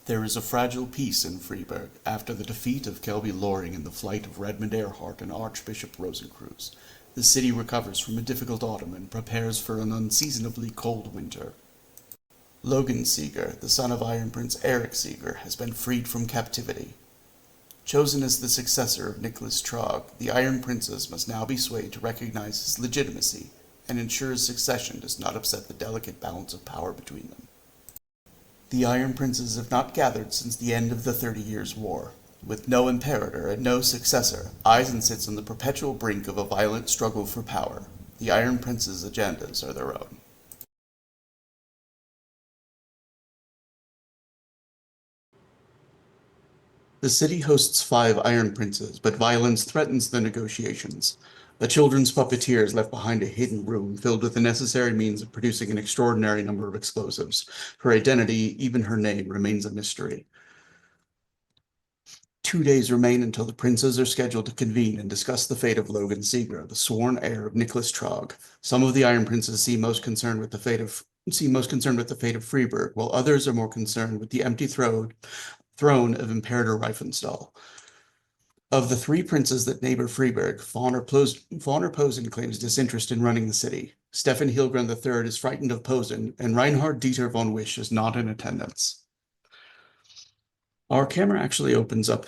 There is a fragile peace in Freiburg after the defeat of Kelby Loring and the flight of Redmond Earhart and Archbishop Rosencreuz. The city recovers from a difficult autumn and prepares for an unseasonably cold winter. Logan Seeger, the son of Iron Prince Eric Seeger, has been freed from captivity. Chosen as the successor of Nicholas Trogg, the Iron Princes must now be swayed to recognize his legitimacy and ensure his succession does not upset the delicate balance of power between them. The Iron Princes have not gathered since the end of the 30 Years' War. With no imperator and no successor, Eisen sits on the perpetual brink of a violent struggle for power. The Iron Princes' agendas are their own. The city hosts 5 Iron Princes, but violence threatens the negotiations. A children's puppeteer is left behind a hidden room filled with the necessary means of producing an extraordinary number of explosives. Her identity, even her name, remains a mystery. 2 days remain until the princes are scheduled to convene and discuss the fate of Logan Seeger, the sworn heir of Nicholas Trogg. Some of the Iron Princes seem most concerned with the fate of Freiburg, while others are more concerned with the empty throne of Imperator Reifenstahl. Of the 3 princes that neighbor Freiburg, Fawner Posen claims disinterest in running the city. Stefan Hilgren III is frightened of Posen, and Reinhard Dieter von Wisch is not in attendance. Our camera actually opens up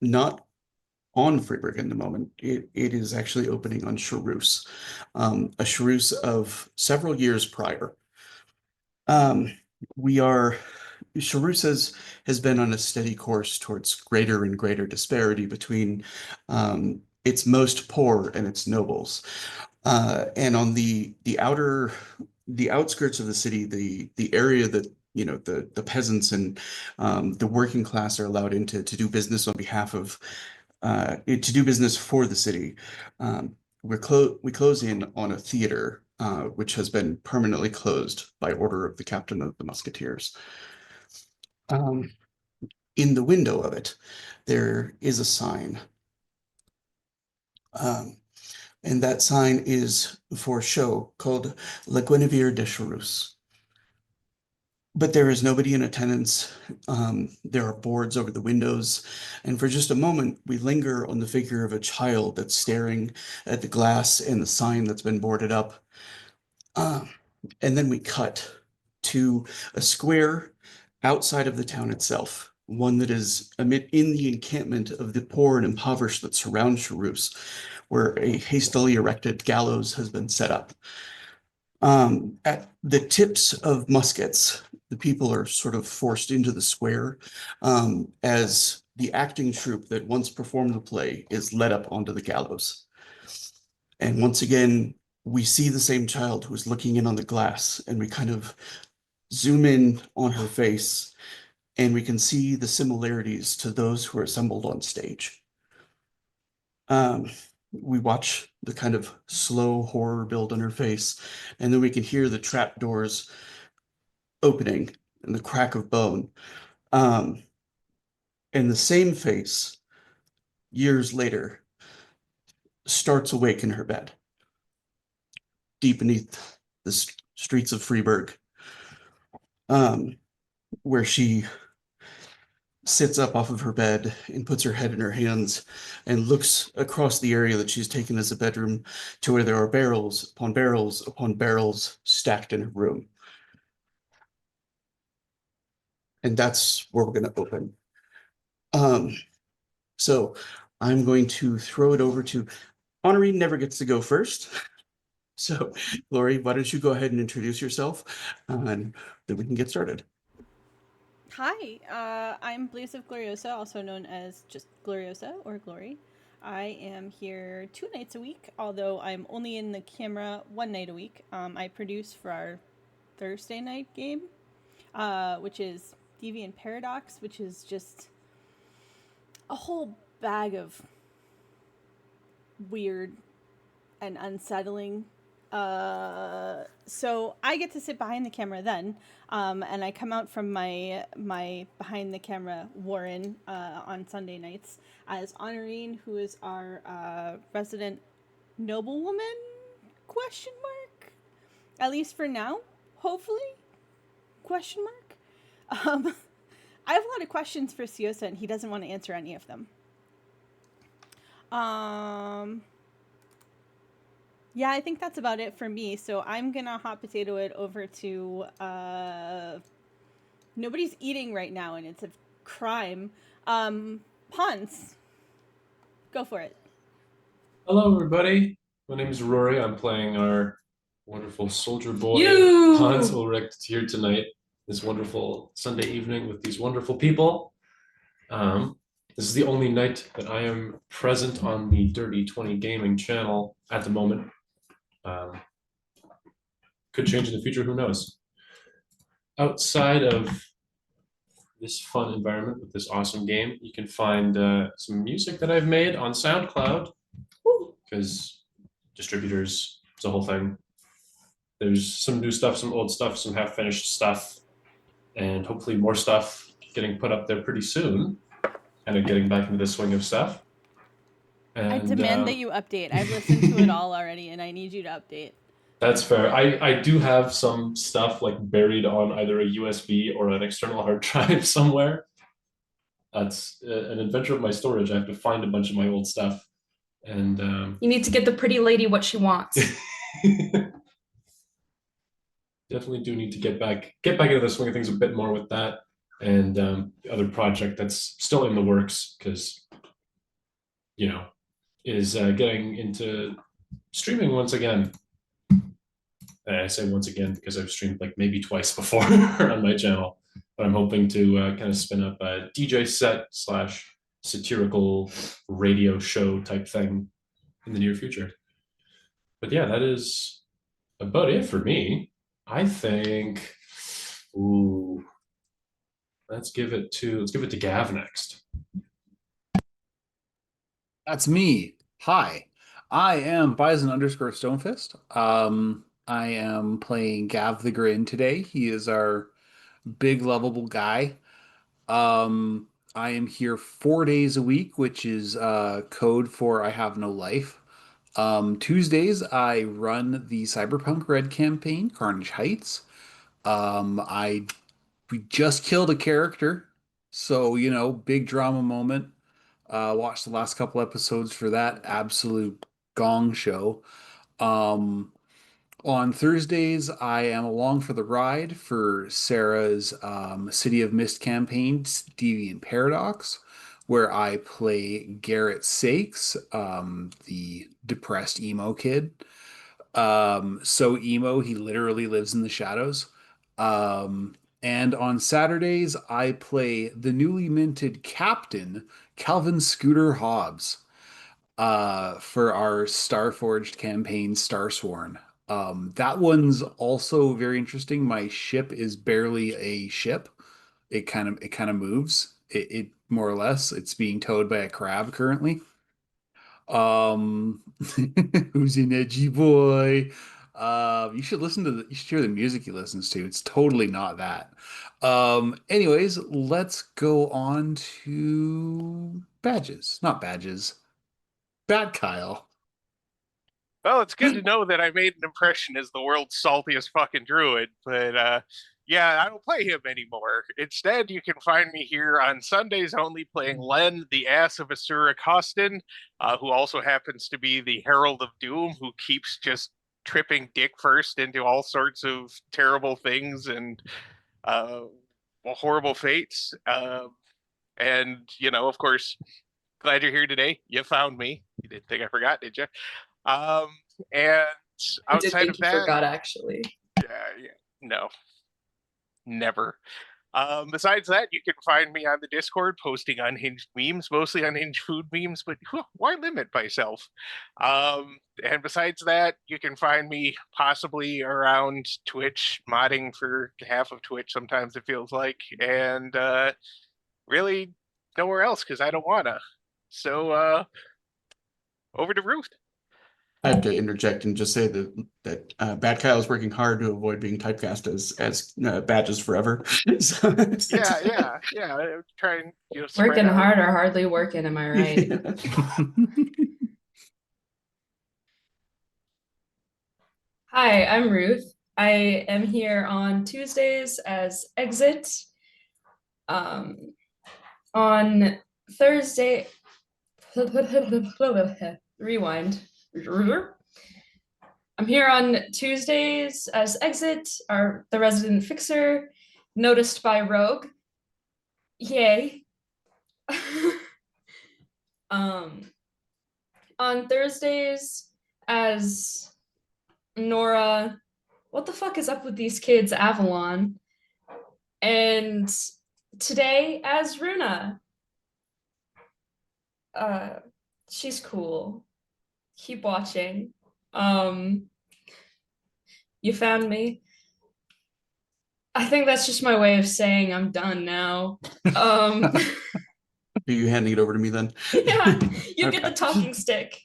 not on Freiburg in the moment. It is actually opening on Charus, a Charus of several years prior. Charus has been on a steady course towards greater and greater disparity between its most poor and its nobles. And on the outskirts of the city, the area that the peasants and the working class are allowed into to do business on behalf of to do business for the city. We close in on a theater which has been permanently closed by order of the captain of the musketeers. In the window of it, there is a sign. And that sign is for a show called La Guinevere de Charus. But there is nobody in attendance. There are boards over the windows. And for just a moment, we linger on the figure of a child that's staring at the glass and the sign that's been boarded up. And then we cut to a square outside of the town itself, one that is in the encampment of the poor and impoverished that surround Charus, where a hastily erected gallows has been set up. At the tips of muskets, the people are sort of forced into the square as the acting troupe that once performed the play is led up onto the gallows. And once again, we see the same child who is looking in on the glass, and we kind of zoom in on her face, and we can see the similarities to those who are assembled on stage. We watch the kind of slow horror build on her face, and then we can hear the trap doors opening and the crack of bone. And the same face, years later, starts awake in her bed, deep beneath the streets of Freiburg, where she sits up off of her bed and puts her head in her hands and looks across the area that she's taken as a bedroom to where there are barrels upon barrels upon barrels stacked in her room. And that's where we're going to open. So I'm going to throw it over to Honorine never gets to go first. So Lori, why don't you go ahead and introduce yourself and then we can get started. Hi, I'm Bliss of Gloriosa, also known as just Gloriosa or Glory. I am here 2 nights a week, although I'm only in the camera 1 night a week. I produce for our Thursday night game, which is Deviant Paradox, which is just a whole bag of weird and unsettling. So I get to sit behind the camera then, and I come out from my behind the camera Warren on Sunday nights as Honorine, who is our resident noblewoman? Question mark. At least for now, hopefully. Question mark. Um, I have a lot of questions for Siosa, and he doesn't want to answer any of them. Um, yeah, I think that's about it for me. So I'm gonna hot potato it over to nobody's eating right now, and it's a crime. Hans, go for it. Hello, everybody. My name is Rory. I'm playing our wonderful soldier boy, Hans You! Ulrich, here tonight, this wonderful Sunday evening with these wonderful people. Um, this is the only night that I am present on the Dirty 20 Gaming channel at the moment. Could change in the future, who knows? Outside of this fun environment with this awesome game, you can find some music that I've made on SoundCloud because distributors, it's a whole thing. There's some new stuff, some old stuff, some half finished stuff, and hopefully more stuff getting put up there pretty soon. Kind of getting back into the swing of stuff. I And demand that you update. I've listened to it all already, and I need you to update. that's fair. I do have some stuff like buried on either a USB or an external hard drive somewhere. That's an adventure of my storage. I have to find a bunch of my old stuff. And You need to get the pretty lady what she wants. definitely do need to get back into the swing of things a bit more with that, and the other project that's still in the works because is getting into streaming once again. And I say once again because I've streamed like maybe twice before on my channel, but I'm hoping to kind of spin up a DJ set slash satirical radio show type thing in the near future. But yeah, that is about it for me. I think. Ooh, let's give it to Gav next. That's me. Hi. I am Bison_Stonefist. I am playing Gav the Grin today. He is our big lovable guy. I am here 4 days a week, which is code for I have no life. Tuesdays I run the Cyberpunk Red campaign, Carnage Heights. I We just killed a character, so big drama moment. Watched the last couple episodes for that absolute gong show. Um, on Thursdays, I am along for the ride for Sarah's City of Mist campaign, Deviant Paradox, where I play Garrett Sakes, the depressed emo kid. So emo, he literally lives in the shadows. And on Saturdays, I play the newly minted captain, Calvin Scooter Hobbs, for our Starforged campaign, Starsworn. That one's also very interesting. My ship is barely a ship. It kind of moves. It more or less. It's being towed by a crab currently. Um, who's an edgy boy? You should hear the music he listens to. It's totally not that. Anyways, let's go on to badges. Not badges. Bad Kyle. Well, it's good to know that I made an impression as the world's saltiest fucking druid, but yeah, I don't play him anymore. Instead, you can find me here on Sundays only playing Len, the ass of Asura Costin, who also happens to be the Herald of Doom, who keeps just tripping dick first into all sorts of terrible things and uh, horrible fates. And, of course, glad you're here today. You found me. You didn't think I forgot, did you? Um, and I did outside think of you that, forgot, actually. yeah, no, never. Besides that, you can find me on the Discord posting unhinged memes, mostly unhinged food memes, but why limit myself? And besides that, you can find me possibly around Twitch, modding for half of Twitch sometimes it feels like, and really nowhere else because I don't wanna. So over to Ruth. I have to interject and just say that Bad Kyle is working hard to avoid being typecast as badges forever. So, Yeah. Try and spread Working out. hard or hardly working, am I right? yeah. Hi, I'm Ruth. I am here on Tuesdays as Exit. On Thursday, rewind. I'm here on Tuesdays as Exit, the resident fixer, noticed by Rogue. Yay. On Thursdays as Nora. What the fuck is up with these kids, Avalon? And today as Runa. She's cool. Keep watching. You found me. I think that's just my way of saying I'm done now. Are you handing it over to me then? Yeah, you get Okay. the talking stick.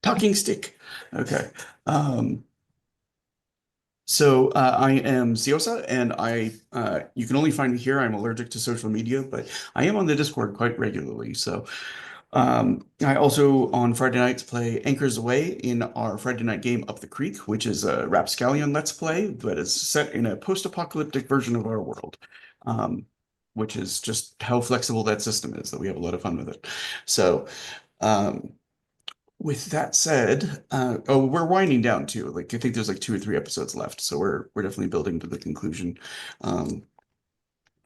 Talking stick. Okay. So I am Ziosa, and you can only find me here. I'm allergic to social media, but I am on the Discord quite regularly. So I also on Friday nights play Anchors Away in our Friday night game Up the Creek, which is a Rapscallion Let's Play, but it's set in a post-apocalyptic version of our world, which is just how flexible that system is, that we have a lot of fun with it. So um, with that said, we're winding down too. Like I think there's like 2 or 3 episodes left, so we're definitely building to the conclusion.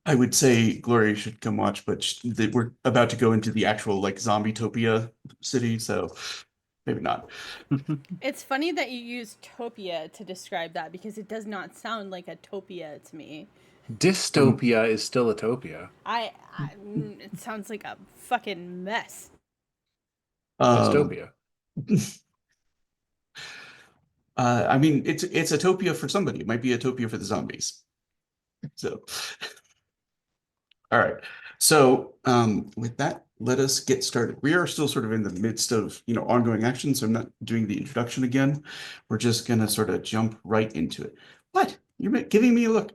I would say Gloria should come watch, but we're about to go into the actual like zombie-topia city, so maybe not. It's funny that you use topia to describe that because it does not sound like a topia to me. Dystopia is still a topia. It sounds like a fucking mess. Dystopia. I mean, it's a topia for somebody. It might be a topia for the zombies. So, all right. So, with that, let us get started. We are still sort of in the midst of, ongoing action, so I'm not doing the introduction again. We're just gonna sort of jump right into it. What? You're giving me a look.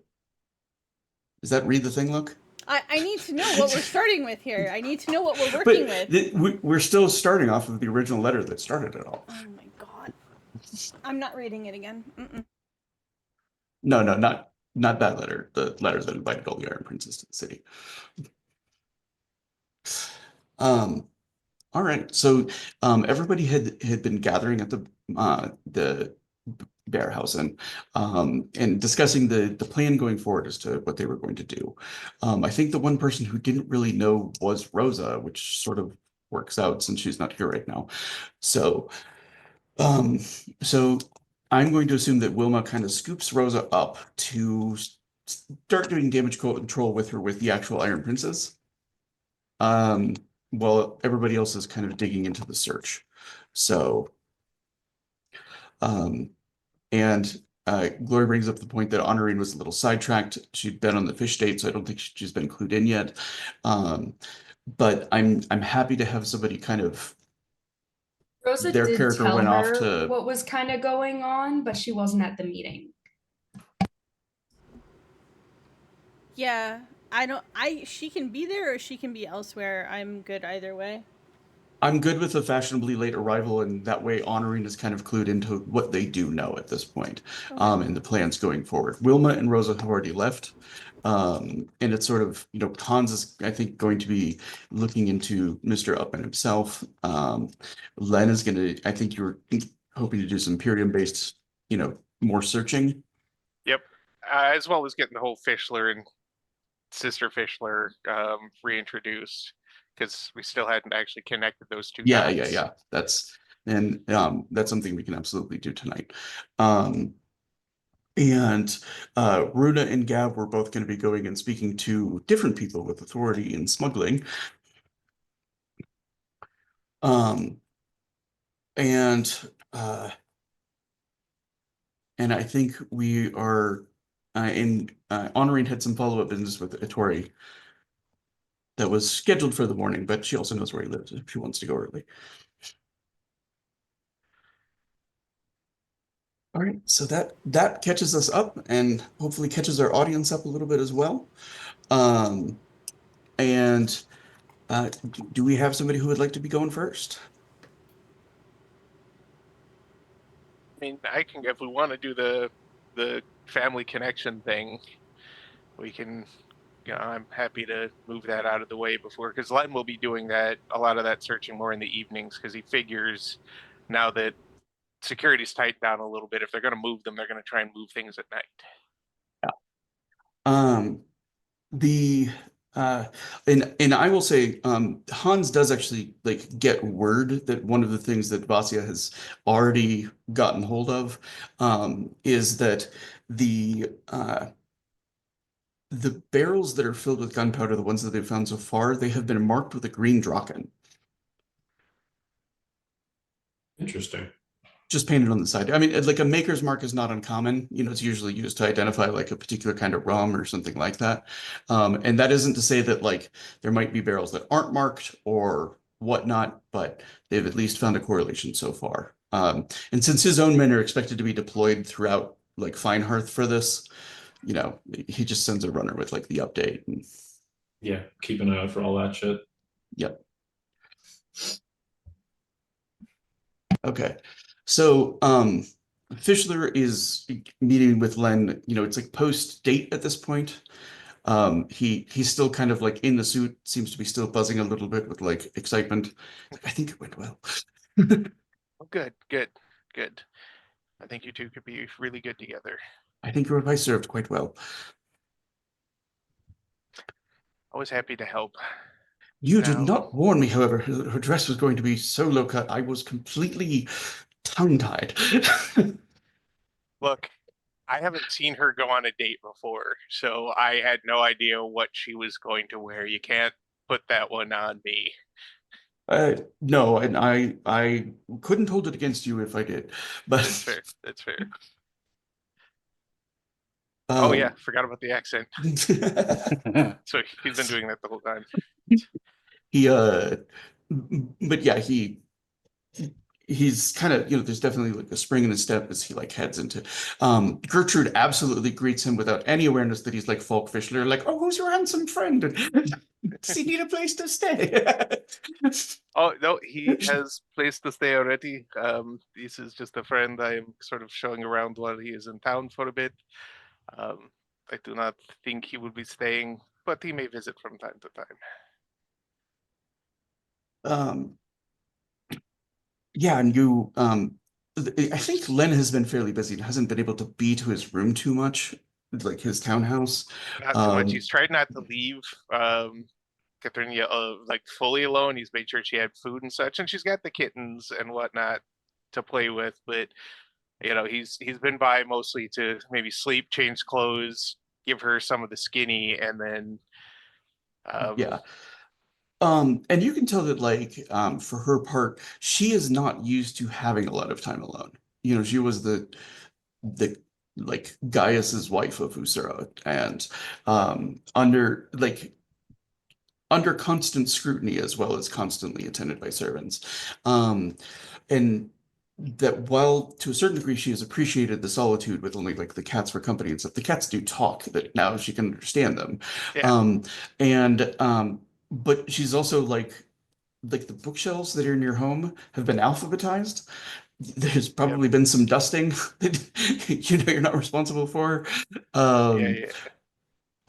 Is that read the thing look? I need to know what we're starting with here. I need to know what we're working with. We're still starting off with the original letter that started it all. Oh my god. I'm not reading it again. Mm-mm. No, not that letter. The letter that invited all the Iron Princes to the city. All right. So everybody had been gathering at the Bear House and discussing the plan going forward as to what they were going to do. I think the one person who didn't really know was Rosa, which sort of works out since she's not here right now. So um, so I'm going to assume that Wilma kind of scoops Rosa up to start doing damage control with her with the actual Iron Princess. While everybody else is kind of digging into the search. So, um, and Glory brings up the point that Honorine was a little sidetracked. She'd been on the fish date, so I don't think she's been clued in yet. But I'm happy to have somebody kind of Rosa their did character tell went off her to what was kind of going on, but she wasn't at the meeting. Yeah, she can be there or she can be elsewhere. I'm good either way. I'm good with the fashionably late arrival, and that way Honorine is kind of clued into what they do know at this point, Okay. and the plans going forward. Wilma and Rosa have already left, and it's sort of, Hans is, I think, going to be looking into Mr. Upman himself. Len is going to, I think you're hoping to do some Imperium-based, more searching. Yep. As well as getting the whole Fischler and Sister Fischler reintroduced, because we still hadn't actually connected those two dots. Yeah. That's something we can absolutely do tonight. And Runa and Gab were both going to be going and speaking to different people with authority in smuggling. Um, and I think we are Honorine had some follow-up business with Ettore that was scheduled for the morning, but she also knows where he lives if she wants to go early. All right, so that catches us up and hopefully catches our audience up a little bit as well. And do we have somebody who would like to be going first? I mean, I can, if we want to do the family connection thing, we can I'm happy to move that out of the way before, because Len will be doing that a lot of that searching more in the evenings, because he figures now that security's tightened down a little bit, if they're going to move them, they're going to try and move things at night. Um, the and I will say, Hans does actually like get word that one of the things that Vasya has already gotten hold of, is that the barrels that are filled with gunpowder, the ones that they've found so far, they have been marked with a green draken, Interesting. just painted on the side. I mean, like a maker's mark is not uncommon. It's usually used to identify like a particular kind of rum or something like that. And that isn't to say that like there might be barrels that aren't marked or whatnot, but they've at least found a correlation so far. And since his own men are expected to be deployed throughout like Finehearth for this, he just sends a runner with like the update. And Yeah, keep an eye out for all that shit. yep. Okay. So, Fischler is meeting with Len, it's like post date at this point. He's still kind of like in the suit, seems to be still buzzing a little bit with like excitement. Like, I think it went well. Oh, good, good, good. I think you two could be really good together. I think your advice served quite well. Always happy to help. You did Now, not warn me, however, her dress was going to be so low cut. I was completely tongue-tied. look, I haven't seen her go on a date before, so I had no idea what she was going to wear. You can't put that one on me. No, and I couldn't hold it against you if I did, but That's fair. That's fair. Oh yeah, forgot about the accent. So he's been doing that the whole time. he but yeah, he's kind of, there's definitely like a spring in his step as he like heads into Gertrude absolutely greets him without any awareness that he's like Falk Fischler, like, oh, who's your handsome friend? Does he need a place to stay? Oh no, he has place to stay already. This is just a friend I'm sort of showing around while he is in town for a bit. I do not think he will be staying, but he may visit from time to time. um yeah, and I think Len has been fairly busy and hasn't been able to be to his room too much, like his townhouse. Not too much. He's tried not to leave Katrina like fully alone. He's made sure she had food and such, and she's got the kittens and whatnot to play with. But he's been by mostly to maybe sleep, change clothes, give her some of the skinny, and then Yeah. And you can tell that like for her part, she is not used to having a lot of time alone. She was the like Gaius's wife of Usura, and under constant scrutiny as well as constantly attended by servants. And that while to a certain degree she has appreciated the solitude with only like the cats for company and stuff, the cats do talk, that now she can understand them. yeah, And but she's also like the bookshelves that are in your home have been alphabetized. There's yep, probably been some dusting that you're not responsible for. yeah, Um, yeah.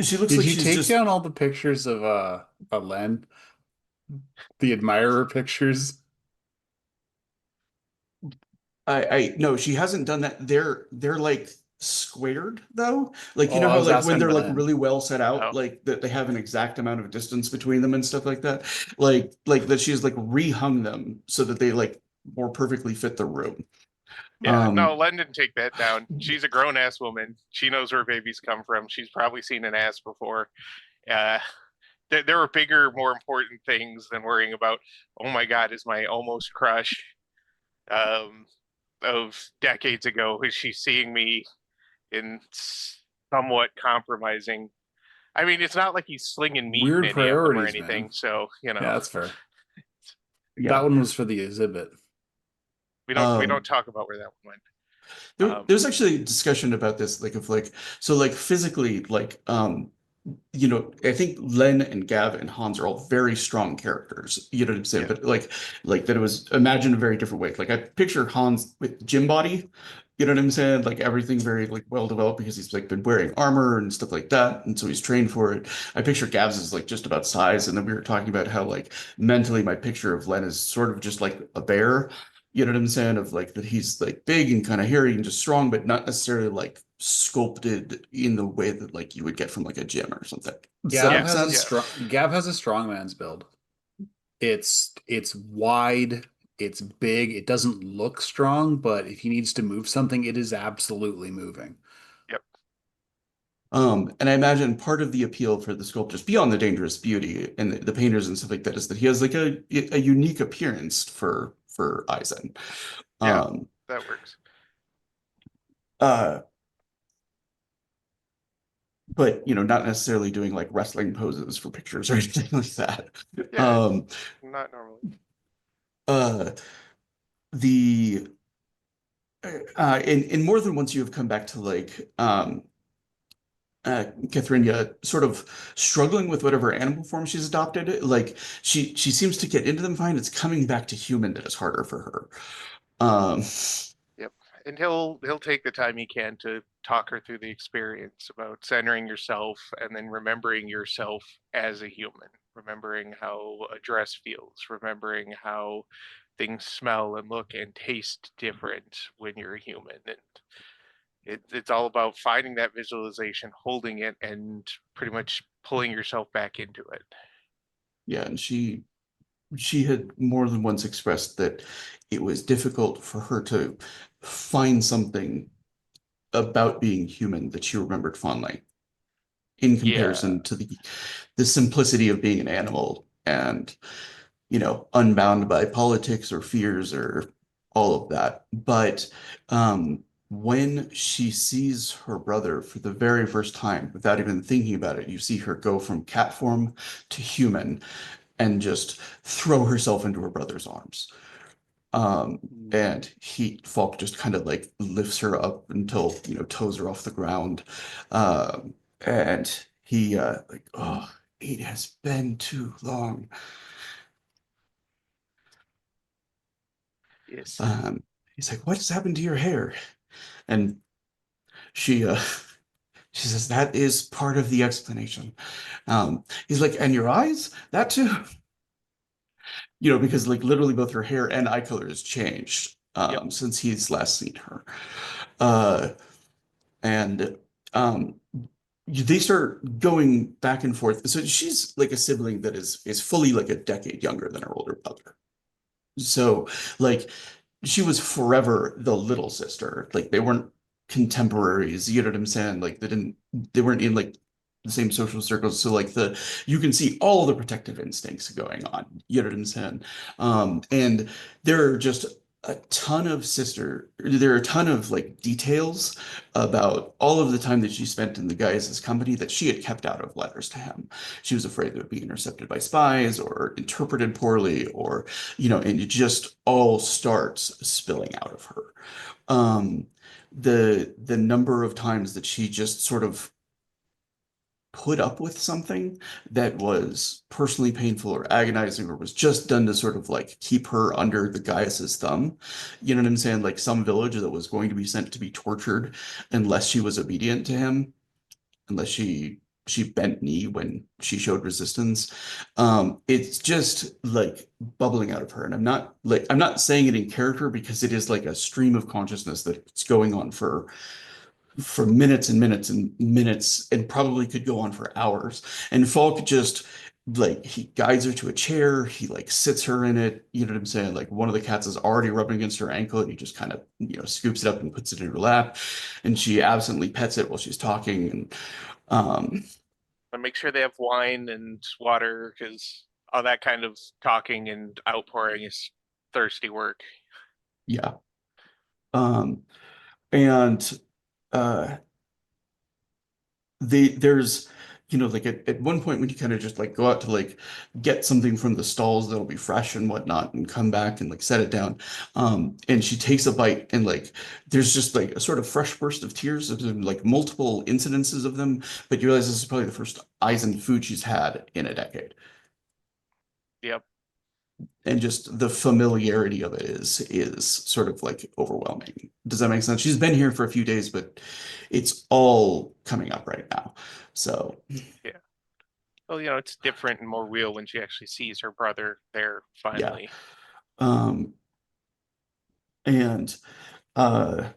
she looks Did like you she's take just down all the pictures of Len? The admirer pictures? I no, she hasn't done that. They're like squared though. Like Oh, I how was like when asking they're like Len. really well set out, Oh, like that they have an exact amount of distance between them and stuff like that. Like that she's like rehung them so that they like more perfectly fit the room. yeah. No, Um Len didn't take that down. She's a grown ass woman. She knows where babies come from. She's probably seen an ass before. Uh, there are bigger, more important things than worrying about. Oh my God, is my almost crush um, of decades ago? Is she seeing me in somewhat compromising? I mean, it's not like he's slinging meat in Weird any of them or priorities, anything. man. So Yeah, that's fair. That yeah. one was for the exhibit. we don't Um talk about where that one went. there's actually a discussion about this, like of like so like physically, like I think Len and Gav and Hans are all very strong characters. You know what I'm saying? Yeah, But like that it was imagined a very different way. Like I picture Hans with gym body, You know what I'm saying? Like everything very like well developed because he's like been wearing armor and stuff like that, and so he's trained for it. I picture Gavs is like just about size, and then we were talking about how like mentally my picture of Len is sort of just like a bear. You know what I'm saying? Of like that he's like big and kind of hairy and just strong, but not necessarily like sculpted in the way that like you would get from like a gym or something. Does that Gav make Yeah, has a yeah, sense? strong Gav has a strongman's build. It's wide, it's big, it doesn't look strong, but if he needs to move something, it is absolutely moving. yep, And I imagine part of the appeal for the sculptors, beyond the dangerous beauty and the painters and stuff like that, is that he has like a unique appearance for Eisen. yeah. Um, That works. uh, but not necessarily doing like wrestling poses for pictures or anything like that. Yeah, Um, not normally. uh, the in more than once you have come back to like Catherine sort of struggling with whatever animal form she's adopted. Like she seems to get into them fine. It's coming back to human that is harder for her. Um, Yep. And he'll take the time he can to talk her through the experience about centering yourself and then remembering yourself as a human, remembering how a dress feels, remembering how things smell and look and taste different when you're a human. And it's all about finding that visualization, holding it, and pretty much pulling yourself back into it. yeah, and she had more than once expressed that it was difficult for her to find something about being human that she remembered fondly in Yeah. comparison to the simplicity of being an animal and unbound by politics or fears or all of that. But when she sees her brother for the very first time, without even thinking about it, you see her go from cat form to human and just throw herself into her brother's arms. Um, and Falk just kind of like lifts her up until, toes are off the ground. And he, like, oh, it has been too long. Yes. He's like, what has happened to your hair? And she, she says, that is part of the explanation. He's like, and your eyes? That too? Because like literally both her hair and eye color has changed Yep. since he's last seen her. Uh, and um, they start going back and forth. So she's like a sibling that is fully like a decade younger than her older brother. So like she was forever the little sister. Like they weren't contemporaries, you know what I'm saying? Like they weren't in like the same social circles. So like you can see all the protective instincts going on, you know what I'm saying? And there are just there are a ton of like details about all of the time that she spent in the guy's company that she had kept out of letters to him. She was afraid they would be intercepted by spies or interpreted poorly or and it just all starts spilling out of her. Um, the number of times that she just sort of put up with something that was personally painful or agonizing or was just done to sort of like keep her under the Gaius's thumb. You know what I'm saying? Like some village that was going to be sent to be tortured unless she was obedient to him, unless she bent knee when she showed resistance. It's just like bubbling out of her. And I'm not saying it in character because it is like a stream of consciousness that's going on for minutes and minutes and minutes and probably could go on for hours. And Falk just like he guides her to a chair, he like sits her in it, you know what I'm saying? Like one of the cats is already rubbing against her ankle and he just kind of, scoops it up and puts it in her lap and she absently pets it while she's talking and um And make sure they have wine and water because all that kind of talking and outpouring is thirsty work. yeah. Um and uh there's like at one point when you kind of just like go out to like get something from the stalls that'll be fresh and whatnot and come back and like set it down and she takes a bite and like there's just like a sort of fresh burst of tears. There's been like multiple incidences of them, but you realize this is probably the first eyes and food she's had in a decade. Yep. and just the familiarity of it is sort of like overwhelming. Does that make sense? She's been here for a few days, but it's all coming up right now. So Yeah. Well, it's different and more real when she actually sees her brother there yeah. finally. Um and uh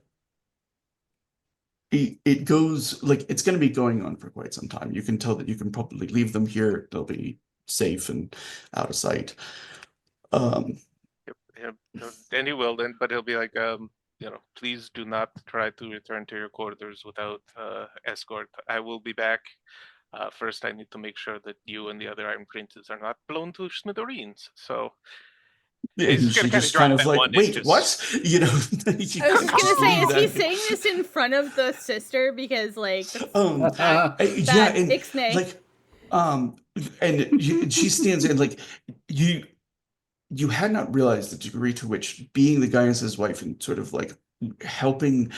it goes like it's going to be going on for quite some time. You can tell that you can probably leave them here. They'll be safe and out of sight. Um, And he will then, but he'll be like, please do not try to return to your quarters without escort. I will be back. First, I need to make sure that you and the other Iron Princes are not blown to smithereens. So he's and just gonna she kind of just kind drop of that like, one and wait, just what? You know, she I was kind just of gonna just say, leave is he that. saying this in front of the sister? Because like that's Yeah, bad and ixnay. like, um, and she stands in like you. You had not realized the degree to which being the guy as his wife and sort of like helping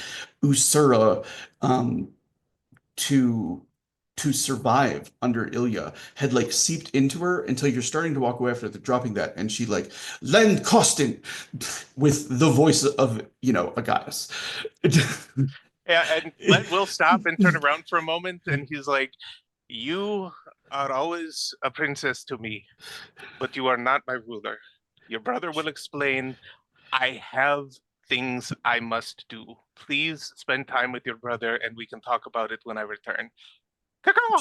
Usura um to survive under Ilya had like seeped into her until you're starting to walk away after the dropping that and she like Len Costin with the voice of a goddess. yeah. And Len will stop and turn around for a moment, and he's like, "You are always a princess to me, but you are not my ruler. Your brother will explain. I have things I must do. Please spend time with your brother, and we can talk about it when I return." Caw-caw!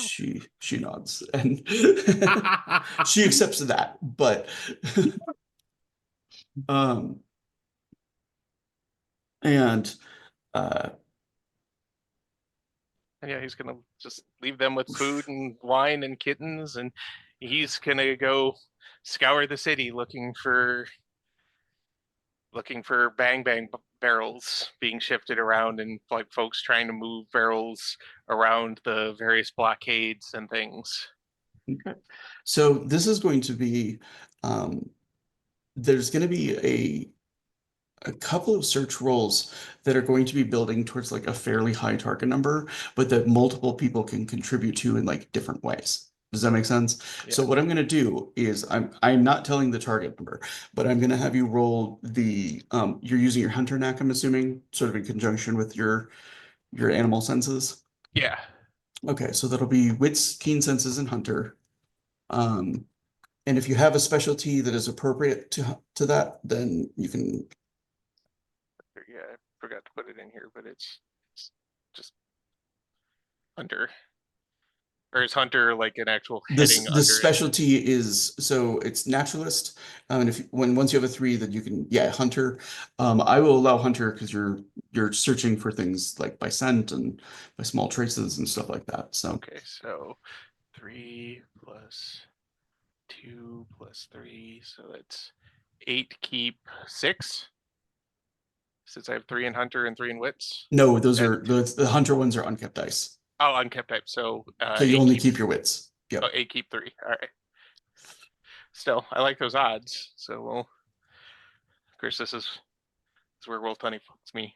She nods and she accepts that, but um and uh And yeah, he's gonna just leave them with food and wine and kittens, and he's gonna go scour the city looking for bang barrels being shifted around and like folks trying to move barrels around the various blockades and things. okay. So this is going to be there's going to be a couple of search roles that are going to be building towards like a fairly high target number, but that multiple people can contribute to in like different ways. Does that make sense? Yeah. So what I'm going to do is I'm not telling the target number, but I'm going to have you roll the you're using your hunter knack, I'm assuming, sort of in conjunction with your animal senses. Yeah. Okay, so that'll be wits, keen senses, and hunter. Um, and if you have a specialty that is appropriate to that, then you can. Yeah, I forgot to put it in here, but it's just hunter. Or is hunter like an actual heading This under it? specialty is so it's naturalist. And if once you have a three, then you can hunter. I will allow hunter because you're searching for things like by scent and by small traces and stuff like that. So Okay, so 3 + 2 + 3, so that's 8 keep 6. Since I have 3 in hunter and 3 in wits. no, those And are the hunter ones are unkept dice. unkept type. So So you 8 only keep keep your wits. oh, Yep. 8 keep 3. All right. Still, I like those odds. So we'll of course this is where Roll 20 fucks me.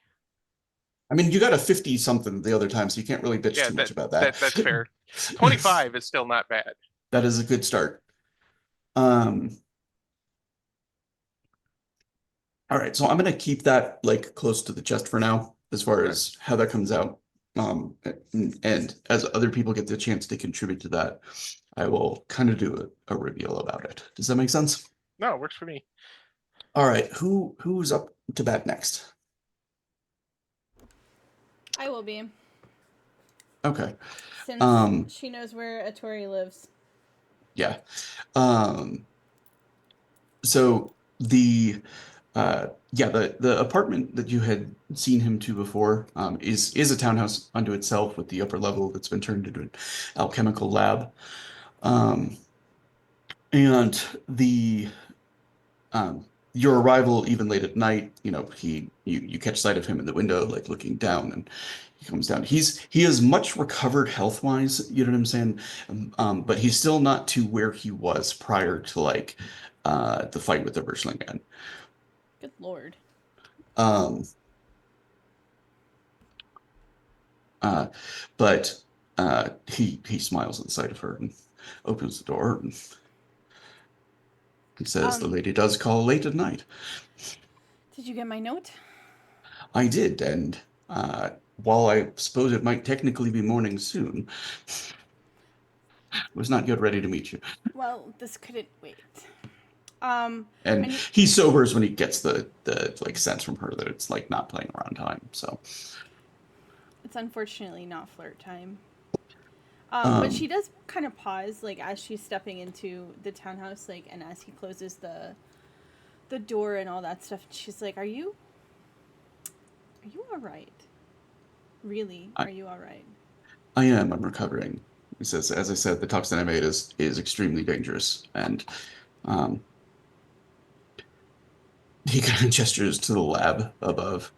I mean, you got a 50 something the other time, so you can't really bitch Yeah, too much about that. that's fair. 25 is still not bad. That is a good start. Um, all right, so I'm gonna keep that like close to the chest for now, as far Okay. as how that comes out. And as other people get the chance to contribute to that, I will kind of do a reveal about it. Does that make sense? No, it works for me. All right, who's up to bat next? I will be, Okay. since Um, she knows where Atori lives. yeah. Um, so the apartment that you had seen him to before is a townhouse unto itself with the upper level that's been turned into an alchemical lab. Um, and the your arrival even late at night, you catch sight of him in the window, like looking down, and he comes down. He is much recovered health wise, you know what I'm saying? But he's still not to where he was prior to like the fight with the Birchling man. Good lord. Um, uh, but he smiles at the sight of her and opens the door. And, He says the Um, lady does call late at night. Did you get my note? I did, and while I suppose it might technically be morning soon, was not yet ready to meet you. Well, this couldn't wait. I And need. he sobers when he gets the like sense from her that it's like not playing around time. So, It's unfortunately not flirt time. But she um, does kind of pause, like as she's stepping into the townhouse, like, and as he closes the door and all that stuff. She's like, are you all right? Really, I are you all right?" I am. I'm recovering. He says, as I said, the toxin I made is extremely dangerous, and um, he kind of gestures to the lab above.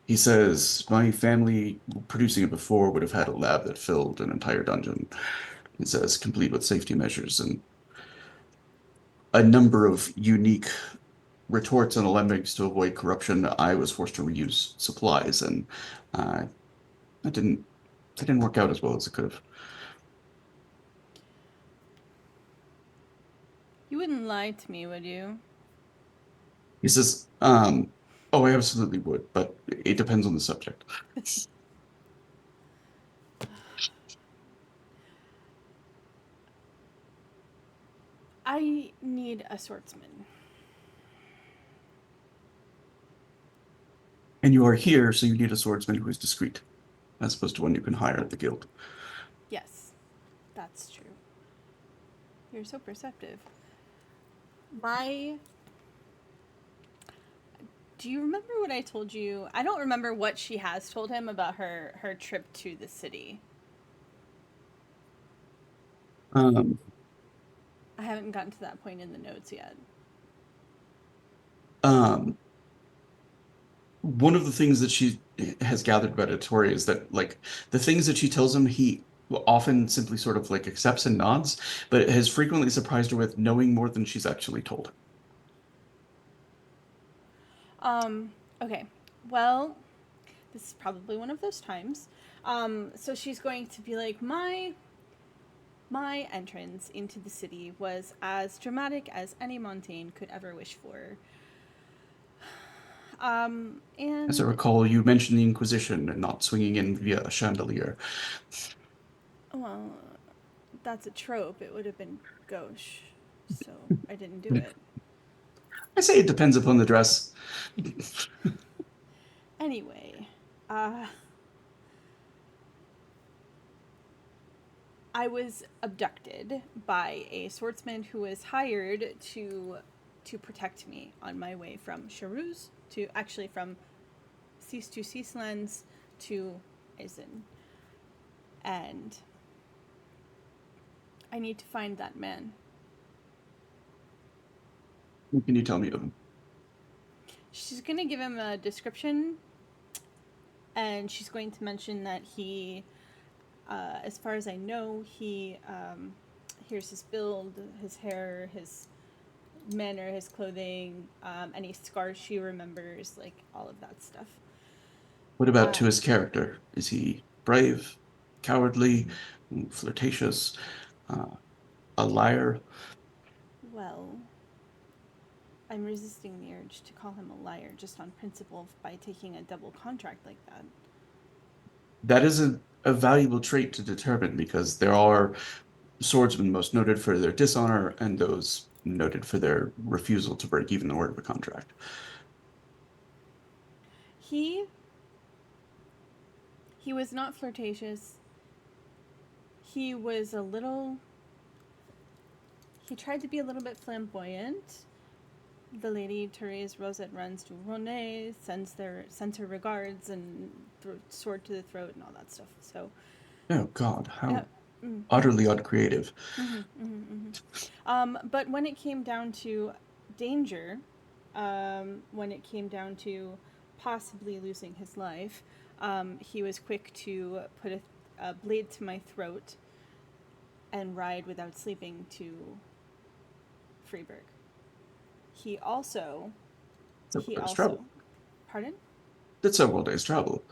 He says, my family producing it before would have had a lab that filled an entire dungeon. He says, complete with safety measures and a number of unique retorts and alembics to avoid corruption. I was forced to reuse supplies, and uh, that didn't work out as well as it could have. You wouldn't lie to me, would you? He says, oh, I absolutely would, but it depends on the subject. I need a swordsman. And you are here, so you need a swordsman who is discreet, as opposed to one you can hire at the guild. Yes, that's true. You're so perceptive. My. Do you remember what I told you? I don't remember what she has told him about her trip to the city. Um, I haven't gotten to that point in the notes yet. um, One of the things that she has gathered about Ettore is that, like, the things that she tells him, he often simply sort of like accepts and nods, but it has frequently surprised her with knowing more than she's actually told him. Okay. Well, this is probably one of those times. So she's going to be like, my entrance into the city was as dramatic as any Montaigne could ever wish for. As I And recall, you mentioned the Inquisition and not swinging in via a chandelier. well, that's a trope. It would have been gauche, so I didn't do it. I say it depends upon the dress. Anyway, uh, I was abducted by a swordsman who was hired to protect me on my way from Charuz to actually from Cease to Ceaselands to Eisen. And I need to find that man. What can you tell me of him? She's going to give him a description, and she's going to mention that he, as far as I know, here's his build, his hair, his manner, his clothing, any scars she remembers, like all of that stuff. What about Uh, to his character? Is he brave, cowardly, flirtatious, uh, a liar? well, I'm resisting the urge to call him a liar just on principle by taking a double contract like that. That is a valuable trait to determine because there are swordsmen most noted for their dishonor and those noted for their refusal to break even the word of a contract. He he was not flirtatious. He was a little he tried to be a little bit flamboyant. The lady Therese Rosette runs to Rene, sends her regards and sword to the throat and all that stuff. So, Oh God, yeah. how Mm-hmm. utterly uncreative. Mm-hmm, mm-hmm, mm-hmm. But when it came down to danger, when it came down to possibly losing his life, he was quick to put a blade to my throat and ride without sleeping to Freeburg. He also, Several he days also, travel. pardon? That's several days travel.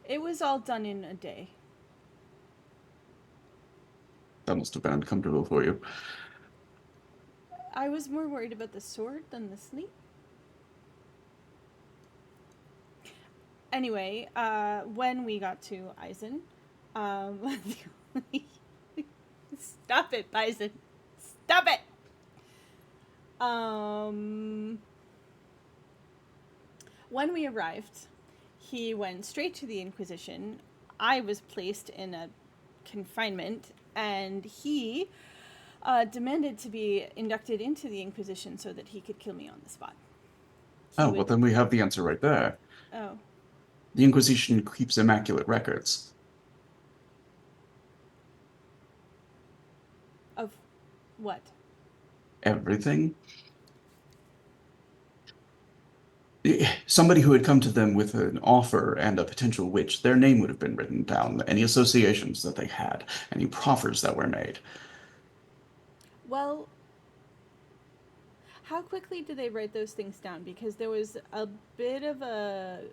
It was all done in a day. That must have been uncomfortable for you. I was more worried about the sword than the sleep. Anyway, when we got to Eisen, stop it, Bison. Stop it. When we arrived, he went straight to the Inquisition. I was placed in a confinement, and he demanded to be inducted into the Inquisition so that he could kill me on the spot. Well, then we have the answer right there. Oh. The Inquisition keeps immaculate records. Of what? Everything. Somebody who had come to them with an offer and a potential witch, their name would have been written down, any associations that they had, any proffers that were made. Well, how quickly did they write those things down? Because there was a bit of a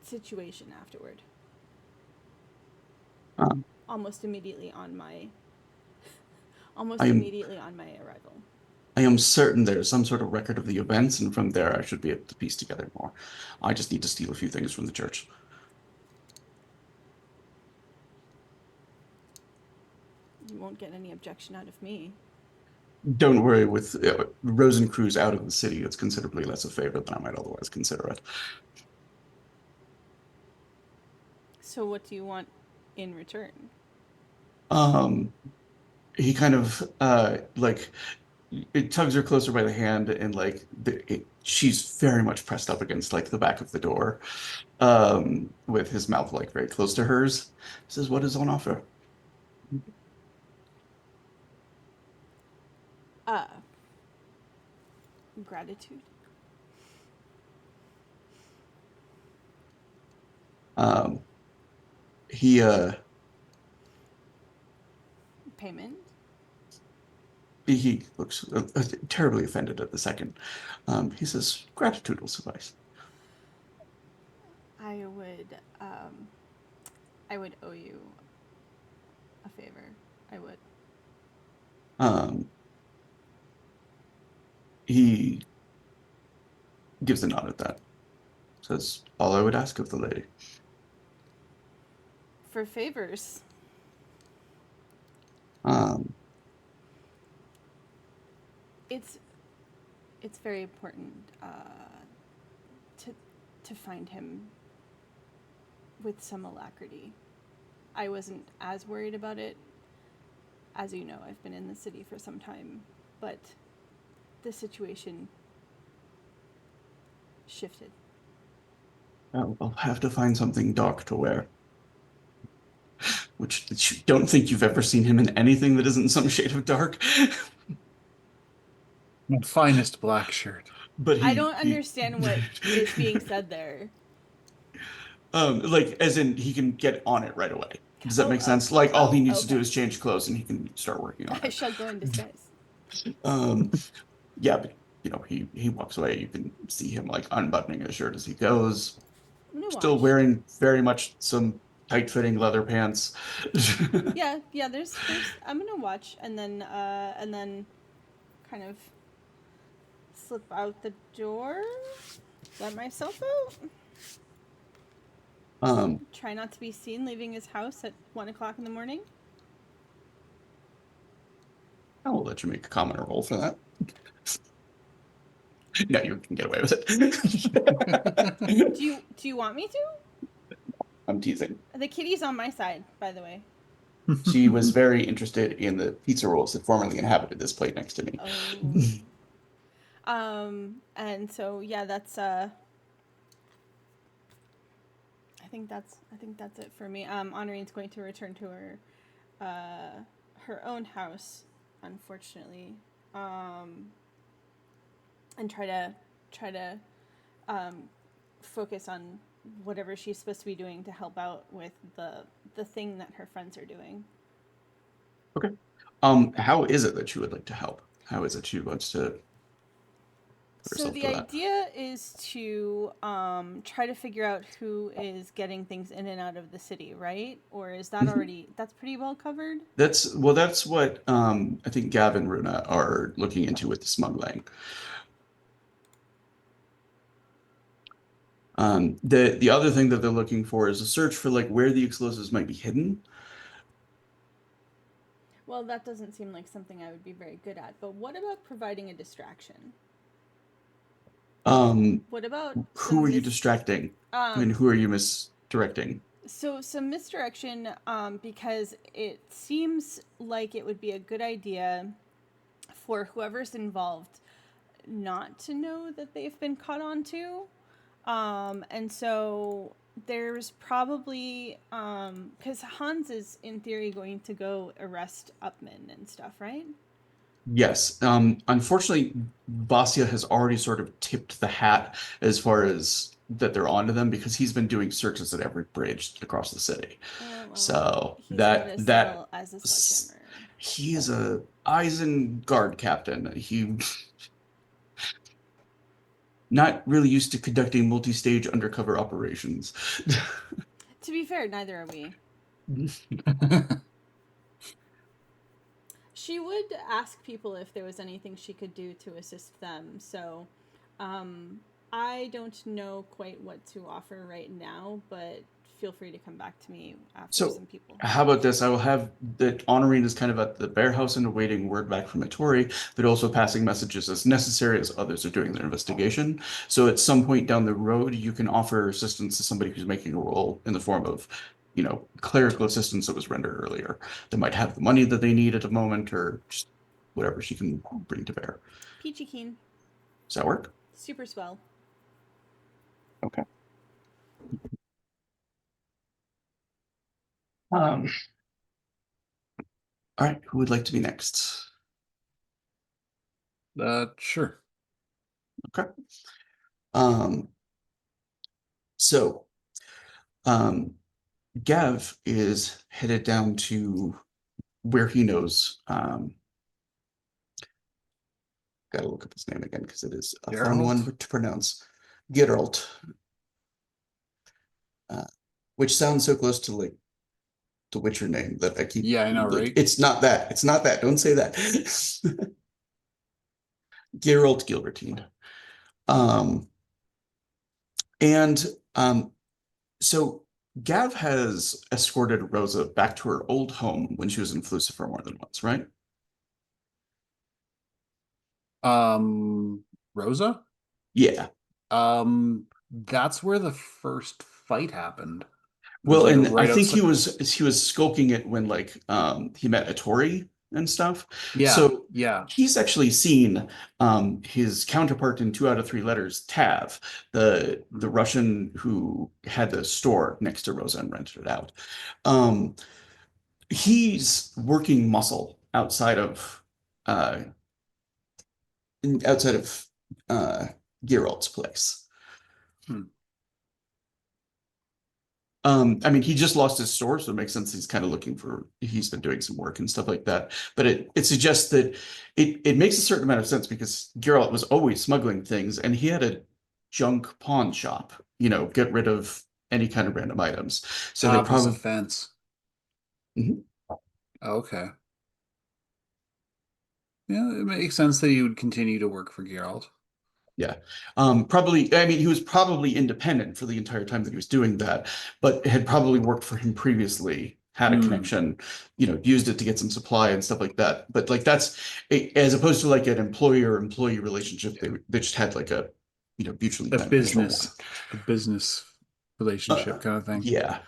situation afterward. Almost immediately on my arrival. I am certain there's some sort of record of the events, and from there I should be able to piece together more. I just need to steal a few things from the church. You won't get any objection out of me. Don't worry, with Rosencruz out of the city, it's considerably less a favor than I might otherwise consider it. So what do you want in return? He kind of like it tugs her closer by the hand, and like she's very much pressed up against like the back of the door, with his mouth like very close to hers. Says, "What is on offer?" Gratitude. He Payment. he looks terribly offended at the second. He says, "Gratitude will suffice." I would owe you a favor. I would. He gives a nod at that. Says, "All I would ask of the lady." For favors. It's very important to find him with some alacrity. I wasn't as worried about it. As you know, I've been in the city for some time, but the situation shifted. I'll have to find something dark to wear. Which you don't think you've ever seen him in anything that isn't some shade of dark. My finest black shirt. But I don't understand what is being said there. Like, as in, he can get on it right away. Does that make sense? Like, all he needs to do is change clothes, and he can start working on it. I shall go in disguise. Yeah, but he walks away. You can see him like unbuttoning his shirt as he goes. Still watch. wearing very much some tight-fitting leather pants. Yeah. There's. I'm gonna watch, and then kind of slip out the door. Let myself out. Try not to be seen leaving his house at 1:00 in the morning. I will let you make a comment or roll for that. No, you can get away with it. Do you want me to? I'm teasing. The kitty's on my side, by the way. She was very interested in the pizza rolls that formerly inhabited this plate next to me. And so yeah, that's I think that's it for me. Honorene's going to return to her own house, unfortunately, and try to focus on whatever she's supposed to be doing to help out with the thing that her friends are doing. Okay. How is it that you would like to help? How is it she wants to? So herself the to that. idea is to try to figure out who is getting things in and out of the city, right? Or is that already that's pretty well covered? That's what I think Gav and Runa are looking into with the smuggling. The other thing that they're looking for is a search for like where the explosives might be hidden. Well, that doesn't seem like something I would be very good at. But what about providing a distraction? Um, What about who some are you distracting? And who are you misdirecting? So some misdirection, because it seems like it would be a good idea for whoever's involved not to know that they've been caught on to. And so there's probably, because Hans is in theory going to go arrest Upman and stuff, right? Yes. Unfortunately, Vasya has already sort of tipped the hat as far as that they're onto them because he's been doing searches at every bridge across the city. Well, So he's got as well as a sledgehammer. he's a Eisen guard captain. He not really used to conducting multi-stage undercover operations. To be fair, neither are we. She would ask people if there was anything she could do to assist them. So I don't know quite what to offer right now, but feel free to come back to me after So, some people. how about this? I will have the honorine is kind of at the bear house and awaiting word back from Ettore, but also passing messages as necessary as others are doing their investigation. So at some point down the road, you can offer assistance to somebody who's making a role in the form of, clerical assistance that was rendered earlier. They might have the money that they need at the moment or just whatever she can bring to bear. Peachy keen. Does that work? Super swell. Okay. All right, who would like to be next? Sure. Okay. Um, so, Gav is headed down to where he knows. Gotta look up his name again because it is a fun one to pronounce. Geralt, which sounds so close to like the Witcher name that I keep. Yeah, I know, like, right? It's not that. It's not that. Don't say that. Geralt Gilbertine. And so Gav has escorted Rosa back to her old home when she was in Flucifer more than once, right? Rosa? Yeah. That's where the first fight happened. It was Well, like and I right think outside. he was skulking it when like he met Ettore and stuff. Yeah, So yeah. he's actually seen his counterpart in 2 out of 3 letters, Tav, the Russian who had the store next to Rosa and rented it out. Um, he's working muscle uh outside of Geralt's place. Hmm. I mean, he just lost his store, so it makes sense he's kind of he's been doing some work and stuff like that. But it suggests that it makes a certain amount of sense because Geralt was always smuggling things and he had a junk pawn shop, get rid of any kind of random items. So they Tav is a probably, fence. Mhm. Okay. Yeah, it makes sense that you would continue to work for Geralt. Yeah. Probably, I mean, he was probably independent for the entire time that he was doing that, but had probably worked for him previously, had a connection, used it to get some supply and stuff like that. But like as opposed to like an employer-employee relationship, they just had like a, mutually beneficial A business relationship one. kind of thing. Yeah.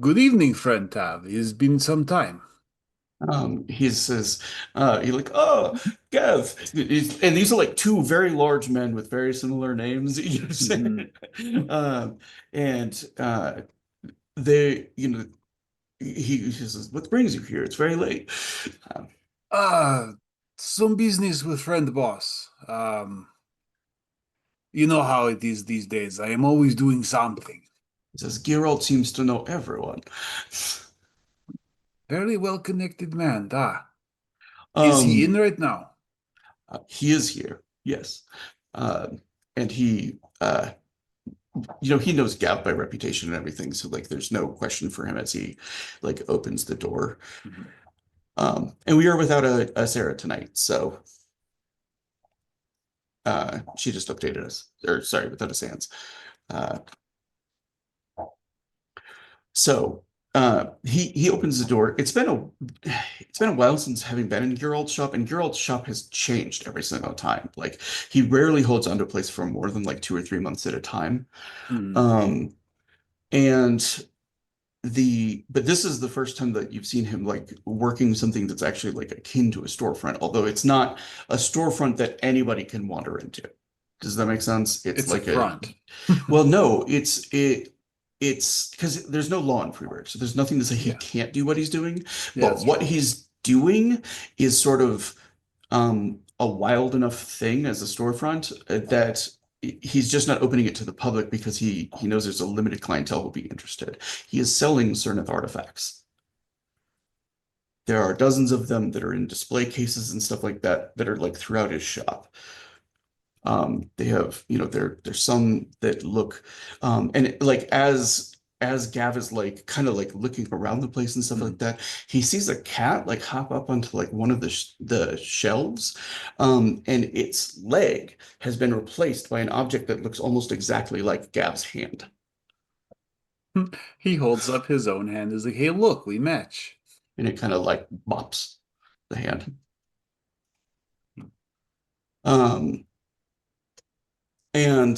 Good evening, friend Tav. It's been some time. He says, he's like, oh, Gav. And these are like 2 very large men with very similar names. You know what I'm saying? And they, he says, what brings you here? It's very late. Um, Uh, some business with friend boss. You know how it is these days. I am always doing something. he says, Geralt seems to know everyone. Very well connected man, da. Is he in Um, right now? He is here, yes. And he, he knows Gav by reputation and everything, so like there's no question for him as he like opens the door. Mhm. And we are without a Sarah tonight, so she just updated us. Or sorry, without a Sans. Uh, so he opens the door. It's been a while since having been in Geralt's shop, and Geralt's shop has changed every single time. Like he rarely holds onto a place for more than like 2 or 3 months at a time. Mhm. Um, and but this is the first time that you've seen him like working something that's actually like akin to a storefront, although it's not a storefront that anybody can wander into. Does that make sense? It's It's a like front. well, no, it's because there's no law in Freeburg, so there's nothing to say he Yeah. can't do what he's doing. Yeah, But that's what true. he's doing is sort of a wild enough thing as a storefront that he's just not opening it to the public because he knows there's a limited clientele who'll be interested. He is selling Cernith artifacts. There are dozens of them that are in display cases and stuff like that that are like throughout his shop. They have, there's some that look, like as Gav is like kind of like looking around the place and stuff like Mhm. that, he sees a cat like hop up onto like one of the shelves, and its leg has been replaced by an object that looks almost exactly like Gav's hand, He holds up his own hand as like, hey, look, we match. and it kind of like bops the hand. Um, And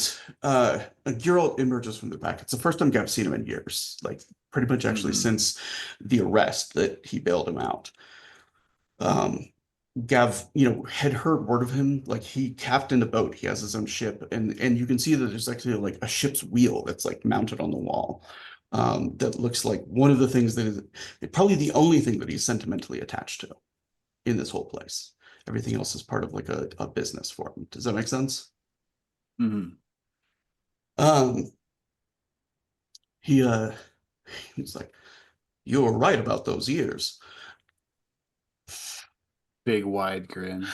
Geralt emerges from the back. It's the first time Gav's seen him in years, like pretty much actually Mhm. since the arrest that he bailed him out. Um, Gav, had heard word of him. Like he captained a boat. He has his own ship, and you can see that there's actually like a ship's wheel that's like mounted on the wall. That looks like one of the things that is probably the only thing that he's sentimentally attached to in this whole place. Everything else is part of like a business for him. Does that make sense? Mhm. Um, he he's like, you were right about those years. Big wide grin.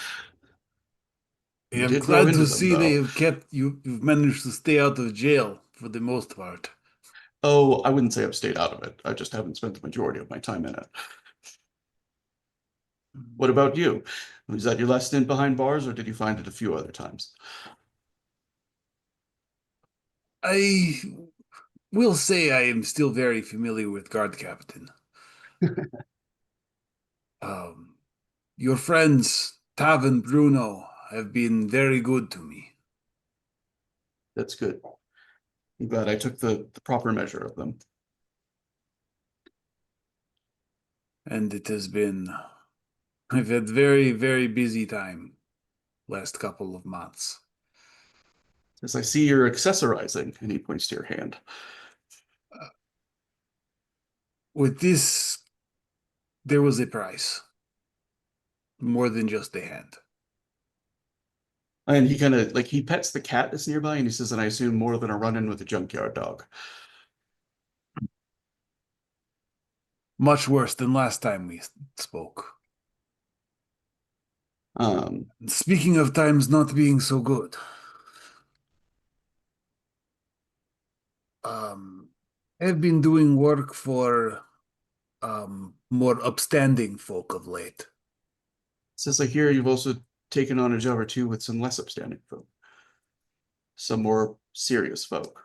You I'm did grow glad into to them, see they though. have kept you. You've managed to stay out of jail for the most part. Oh, I wouldn't say I've stayed out of it. I just haven't spent the majority of my time in it. What about you? Was that your last stint behind bars, or did you find it a few other times? I will say I am still very familiar with Guard Captain. Um, your friends Tav and Bruno have been very good to me, That's good. I'm glad I took the proper measure of them. and it has been. I've had very, very busy time last couple of months. As I see you're accessorizing, and he points to your hand. With this, there was a price, more than just a hand. And he kind of like he pets the cat that's nearby, and he says, and I assume more than a run-in with a junkyard dog. Much worse than last time we spoke. Um, Speaking of times not being so good, I've been doing work for more upstanding folk of late. Says I hear you've also taken on a job or two with some less upstanding folk, some more serious folk.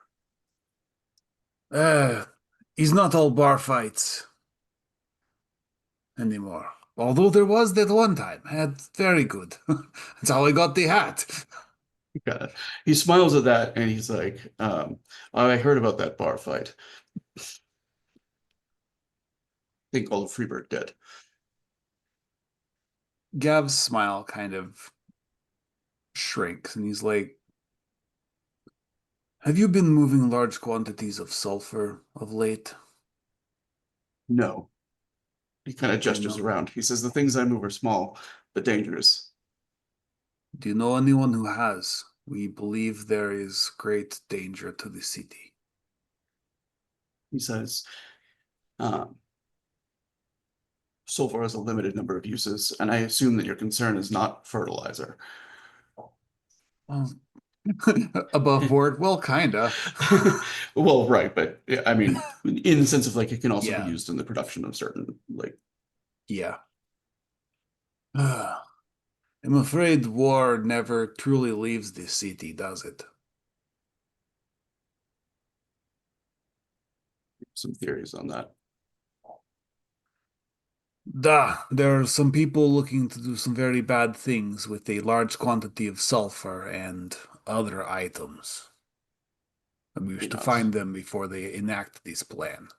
Uh, he's not all bar fights anymore. Although there was that one time, had very good. That's how I got the hat. He smiles at that and he's like, I heard about that bar fight. I think all of Freeburg did. Gav's smile kind of shrinks, and he's like, "Have you been moving large quantities of sulfur of late?" No. He kind of Do you gestures know? around. He says, the things I move are small, but dangerous. Do you know anyone who has? We believe there is great danger to the city. He says, um, sulfur has a limited number of uses, and I assume that your concern is not fertilizer. Well, above board? Well, kinda. Well, right, but I mean, in the sense of like it can also be Yeah. used in the production of certain like. Yeah. I'm afraid war never truly leaves this city, does it? Some theories on that. There are some people looking to do some very bad things with a large quantity of sulfur and other items. And we wish to Yes. find them before they enact this plan.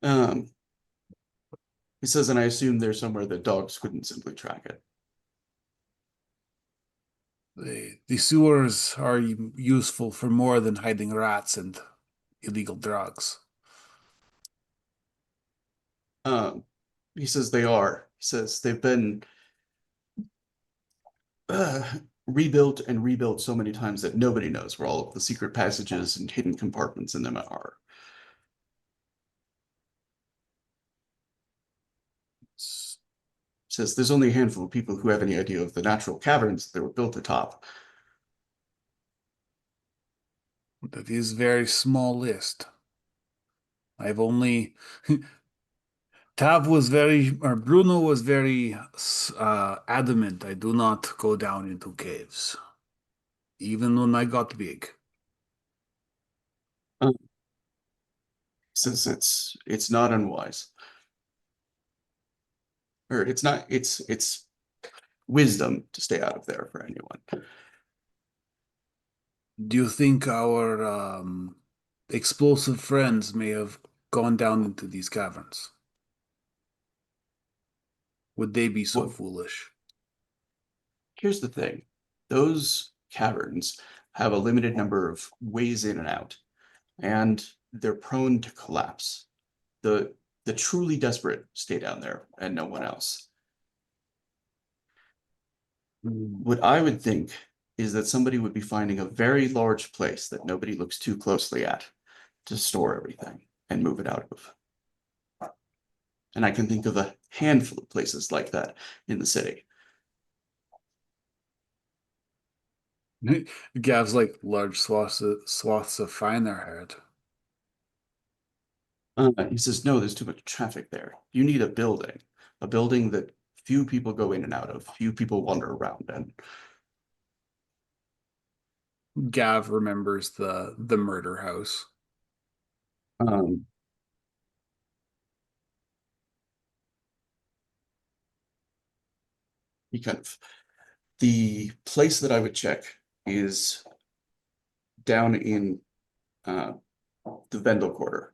Um, he says, and I assume there's somewhere that dogs couldn't simply track it. The sewers are useful for more than hiding rats and illegal drugs. Um, he says they are. He says they've been uh, rebuilt and rebuilt so many times that nobody knows where all of the secret passages and hidden compartments in them are. Says there's only a handful of people who have any idea of the natural caverns that were built atop. That is a very small list. I've only Bruno was very adamant I do not go down into caves, even when I got big. He says it's not unwise. Or it's not, it's wisdom to stay out of there for anyone. Do you think our explosive friends may have gone down into these caverns? Would they be so Well, foolish? here's the thing. Those caverns have a limited number of ways in and out, and they're prone to collapse. The truly desperate stay down there and no one else. What I would think is that somebody would be finding a very large place that nobody looks too closely at to store everything and move it out of. And I can think of a handful of places like that in the city. Gav's like large swaths of finer haired. He says, no, there's too much traffic there. You need a building that few people go in and out of, few people wander around in. Gav remembers the murder house. Um, he kind of, the place that I would check is down in the Vendel Quarter.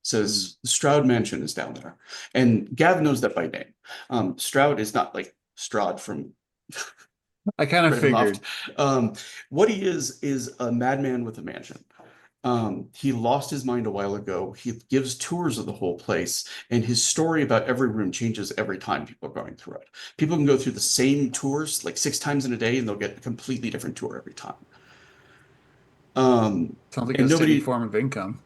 Says Stroud Mansion is down there. And Gav knows that by name. Stroud is not like Strahd from I kind of Ravenloft. figured. What he is a madman with a mansion. He lost his mind a while ago. He gives tours of the whole place, and his story about every room changes every time people are going through it. People can go through the same tours like 6 times in a day, and they'll get a completely different tour every time. Sounds like And a steady nobody, form of income.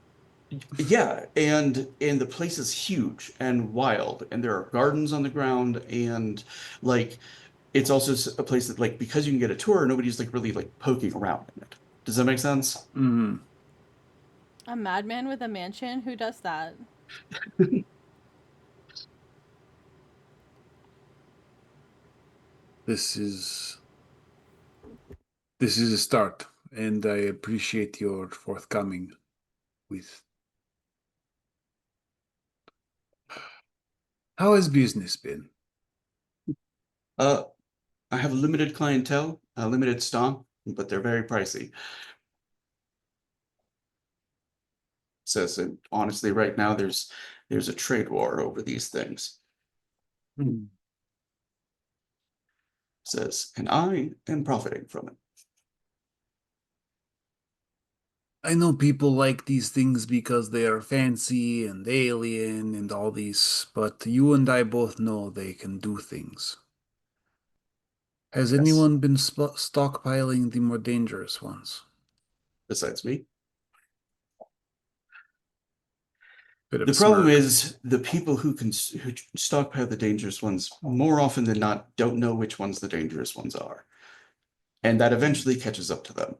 yeah, and the place is huge and wild, and there are gardens on the ground, and like it's also a place that like because you can get a tour, nobody's like really like poking around in it. Does that make sense? Mm. A madman with a mansion? Who does that? This is this is a start, and I appreciate your forthcoming with. How has business been? Uh, I have a limited clientele, a limited stock, but they're very pricey. Says, and honestly, right now there's a trade war over these things. Says, and I am profiting from it. I know people like these things because they are fancy and alien and all these, but you and I both know they can do things. Has Yes. anyone been stockpiling the more dangerous ones? Besides me. Bit of The a problem smirk. is the people who stockpile the dangerous ones more often than not don't know which ones the dangerous ones are. And that eventually catches up to them.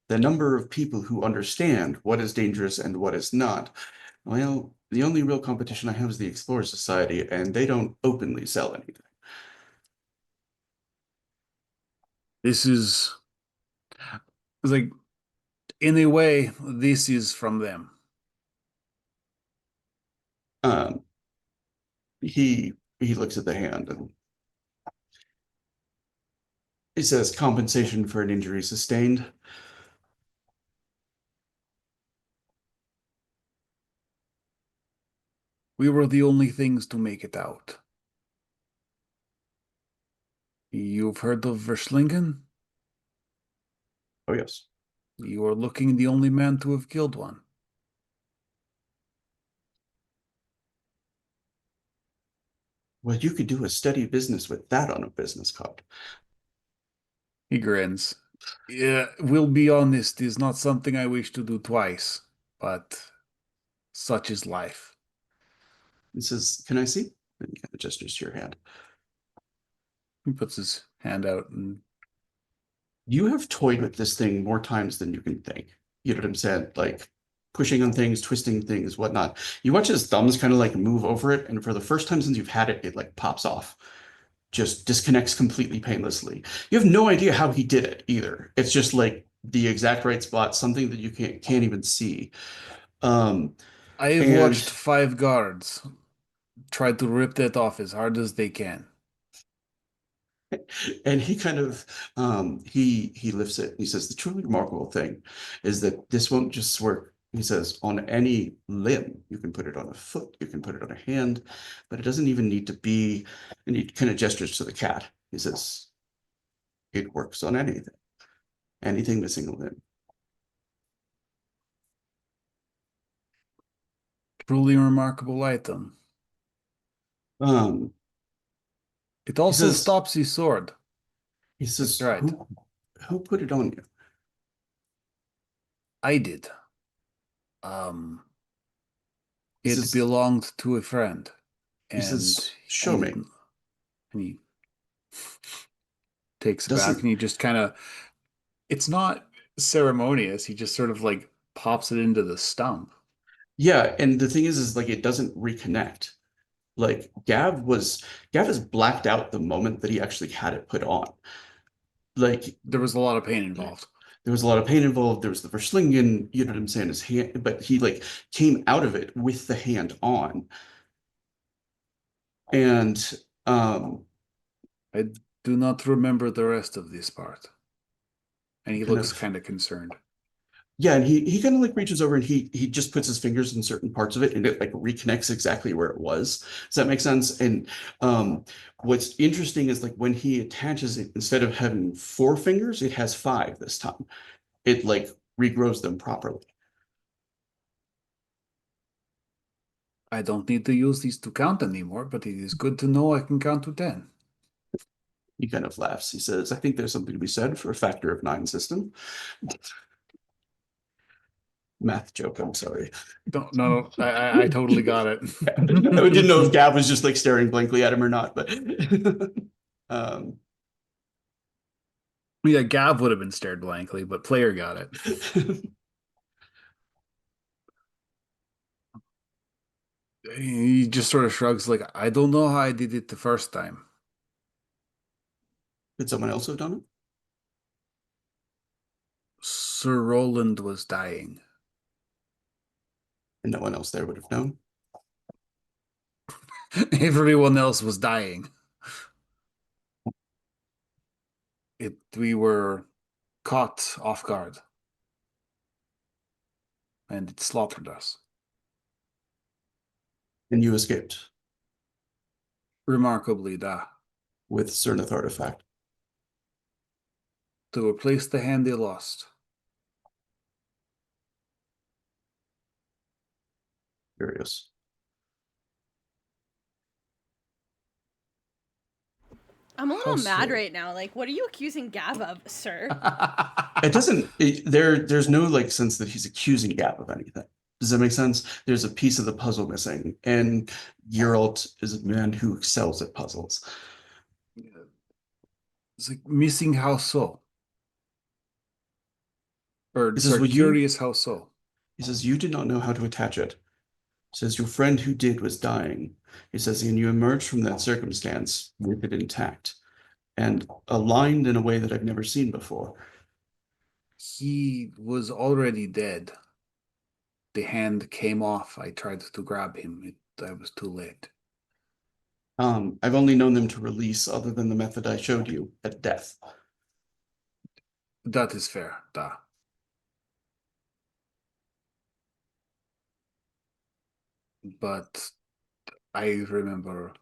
The number of people who understand what is dangerous and what is not, well, the only real competition I have is the Explorer Society, and they don't openly sell anything. This is it's like, in a way, this is from them. Um, he looks at the hand and he says compensation for an injury sustained. We were the only things to make it out. You've heard of Verschlingen? Oh yes. You are looking the only man to have killed one. Well, you could do a steady business with that on a business card. He grins. Yeah, we'll be honest, is not something I wish to do twice, but such is life. He says, "Can I see?" And he kind of gestures to your hand. He puts his hand out and You have toyed with this thing more times than you can think. You know what I'm saying? Like pushing on things, twisting things, whatnot. You watch his thumbs kind of like move over it, and for the first time since you've had it, it like pops off. Just disconnects completely painlessly. You have no idea how he did it either. It's just like the exact right spot, something that you can't even see. Um, I have and watched 5 guards try to rip that off as hard as they can. and he kind of he lifts it. He says the truly remarkable thing is that this won't just work. He says on any limb. You can put it on a foot, you can put it on a hand, but it doesn't even need to be. And he kind of gestures to the cat. He says it works on anything missing a limb. Truly remarkable item. Um, It also says- stops his sword. he says, That's right. Who put it on you? I did. Um, He it says- belonged to a friend. He And says, "Show me." didn't- And he takes it Doesn't- back and he just kind of, it's not ceremonious. He just sort of like pops it into the stump. Yeah, and the thing is like it doesn't reconnect. Like Gav is blacked out the moment that he actually had it put on. Like There was a lot of pain involved. there was a lot of pain involved. There was the Verslingen, you know what I'm saying, his hand, but he like came out of it with the hand on. And I do not remember the rest of this part. And he Kind looks of- kind of concerned. yeah, and he kind of like reaches over and he just puts his fingers in certain parts of it and it like reconnects exactly where it was. Does that make sense? And what's interesting is like when he attaches it, instead of having 4 fingers, it has 5 this time. It like regrows them properly. I don't need to use these to count anymore, but it is good to know I can count to 10. He kind of laughs. He says, "I think there's something to be said for a factor of 9 system." Math joke, I'm sorry. No, I totally got it. I didn't know if Gav was just like staring blankly at him or not, but Yeah, Gav would have been stared blankly, but player got it. He just sort of shrugs like, I don't know how I did it the first time. Could someone else have done it? Sir Roland was dying. And no one else there would have known. Everyone else was dying. We were caught off guard. And it slaughtered us. And you escaped Remarkably, da. with Cernith artifact. To replace the hand they lost. Curious. I'm a little How mad so? right now. Like, what are you accusing Gav of, sir? It doesn't, there's no like sense that he's accusing Gav of anything. Does that make sense? There's a piece of the puzzle missing, and Geralt is a man who excels at puzzles. It's like missing how so? Or He says, sorry, "Well, curious how so? he says, you did not know how to attach it. He says, your friend who did was dying. He says, and you emerged from that circumstance with it intact and aligned in a way that I've never seen before. He was already dead. The hand came off. I tried to grab him. I was too late. I've only known them to release, other than the method I showed you, at death. That is fair, da. But I remember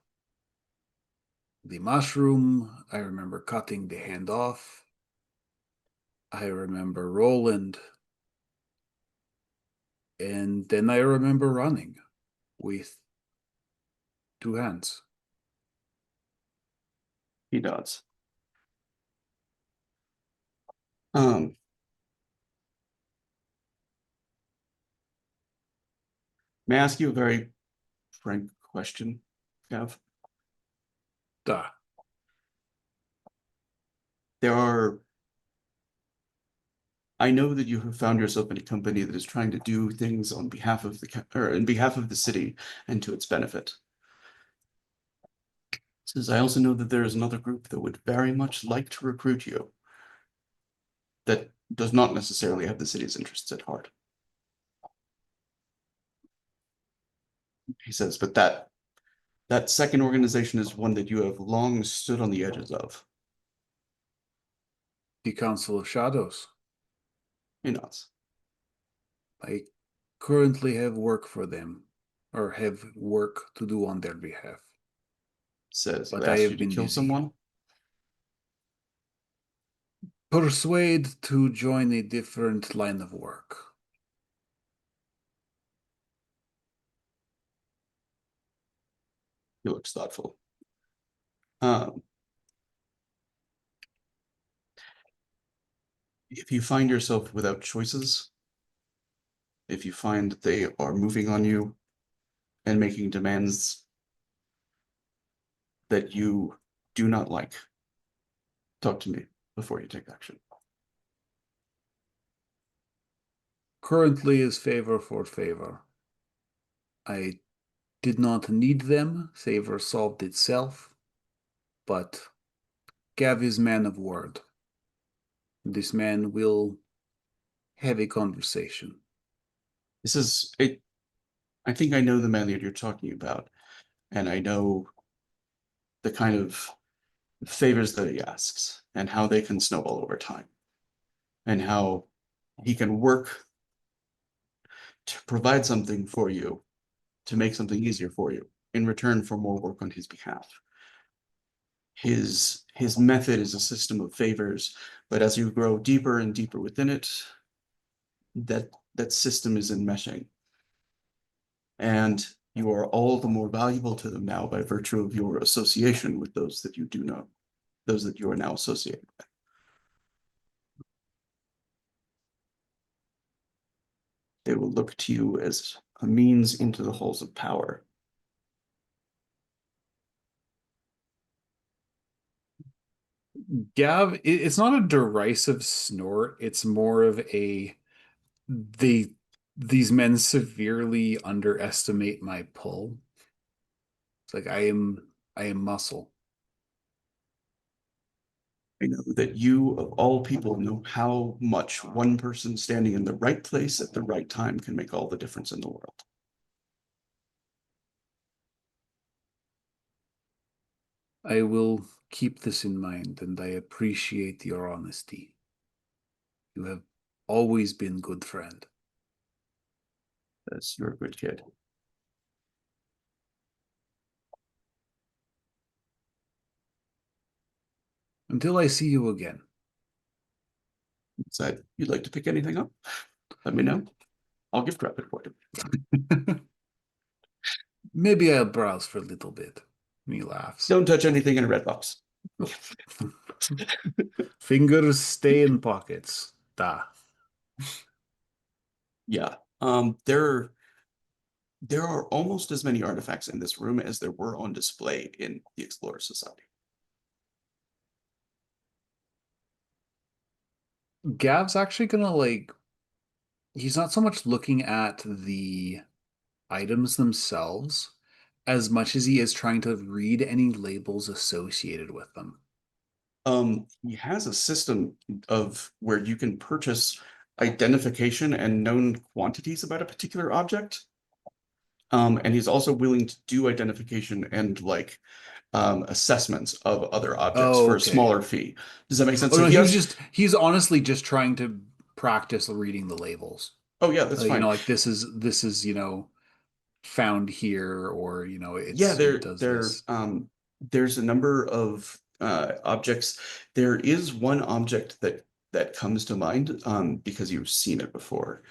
the mushroom. I remember cutting the hand off. I remember Roland. And then I remember running with two hands. He does. May I ask you a very frank question, Gav? Da. I know that you have found yourself in a company that is trying to do things on behalf of in behalf of the city and to its benefit. Says, I also know that there is another group that would very much like to recruit you that does not necessarily have the city's interests at heart. He says, but that second organization is one that you have long stood on the edges of. The Council of Shadows. He nods. I currently have work for them, or have work to do on their behalf. Says, But I I asked have you to been kill busy. someone. Persuade to join a different line of work. He looks thoughtful. If you find yourself without choices, if you find that they are moving on you and making demands that you do not like, talk to me before you take action. Currently is favor for favor. I did not need them. Favor solved itself. But Gav is man of word. This man will have a conversation. This is it. I think I know the man that you're talking about, and I know the kind of favors that he asks and how they can snowball over time, and how he can work to provide something for you, to make something easier for you in return for more work on his behalf. His method is a system of favors, but as you grow deeper and deeper within it, that system is enmeshing. And you are all the more valuable to them now by virtue of your association with those that you do know, those that you are now associated with. They will look to you as a means into the halls of power. Gav, it's not a derisive snort. It's more of a these men severely underestimate my pull. It's like I am muscle. I know that you, of all people, know how much one person standing in the right place at the right time can make all the difference in the world. I will keep this in mind, and I appreciate your honesty. You have always been good friend. As you're a good kid. Until I see you again. Said, you'd like to pick anything up? Let me know. I'll gift wrap it for you. Maybe I'll browse for a little bit. He laughs. Don't touch anything in a red box. Fingers stay in pockets. Da. Yeah. There are almost as many artifacts in this room as there were on display in the Explorer Society. Gav's actually gonna like, he's not so much looking at the items themselves as much as he is trying to read any labels associated with them. He has a system of where you can purchase identification and known quantities about a particular object. And he's also willing to do identification and like assessments of other objects Oh, for a okay. smaller fee. Does that make sense? Oh, So no, he has, he's honestly just trying to practice reading the labels. oh yeah, that's You fine. know, like this is, you know, found here, or you know, Yeah, it does this. there's a number of objects. There is one object that comes to mind because you've seen it before.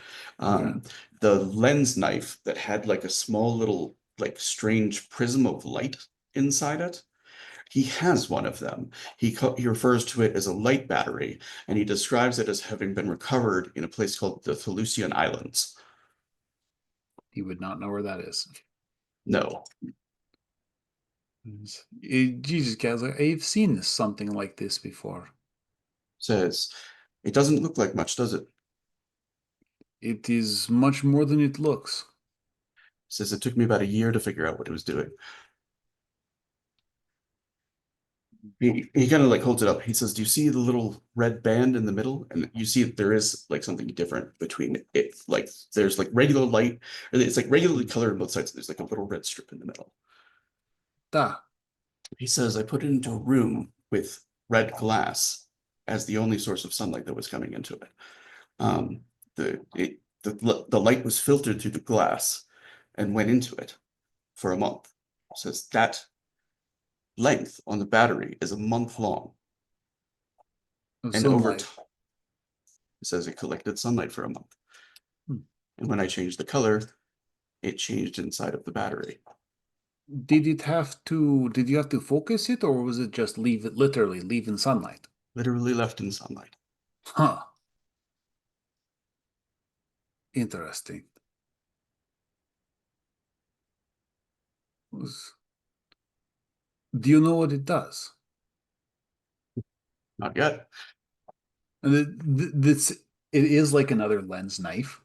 Okay. The lens knife that had like a small little like strange prism of light inside it. He has one of them. He refers to it as a light battery, and he describes it as having been recovered in a place called the Thulusian Islands. He would not know where that is. No, Jesus, guys, I've seen something like this before. says it doesn't look like much, does it? It is much more than it looks. Says it took me about a year to figure out what it was doing. He kind of like holds it up. He says, "Do you see the little red band in the middle?" And you see that there is like something different between it. Like there's like regular light, or it's like regularly colored on both sides. There's like a little red strip in the middle. Da. He says, "I put it into a room with red glass as the only source of sunlight that was coming into it. Um, the light was filtered through the glass and went into it for a month." Says that length on the battery is a month long. Of And over sunlight. time, it says it collected sunlight for a month. Hmm. And when I changed the color, it changed inside of the battery. Did you have to focus it, or was it just leave it, literally leave in sunlight? Literally left in sunlight. Huh. Interesting. Do you know what it does? Not yet. And it is like another lens knife.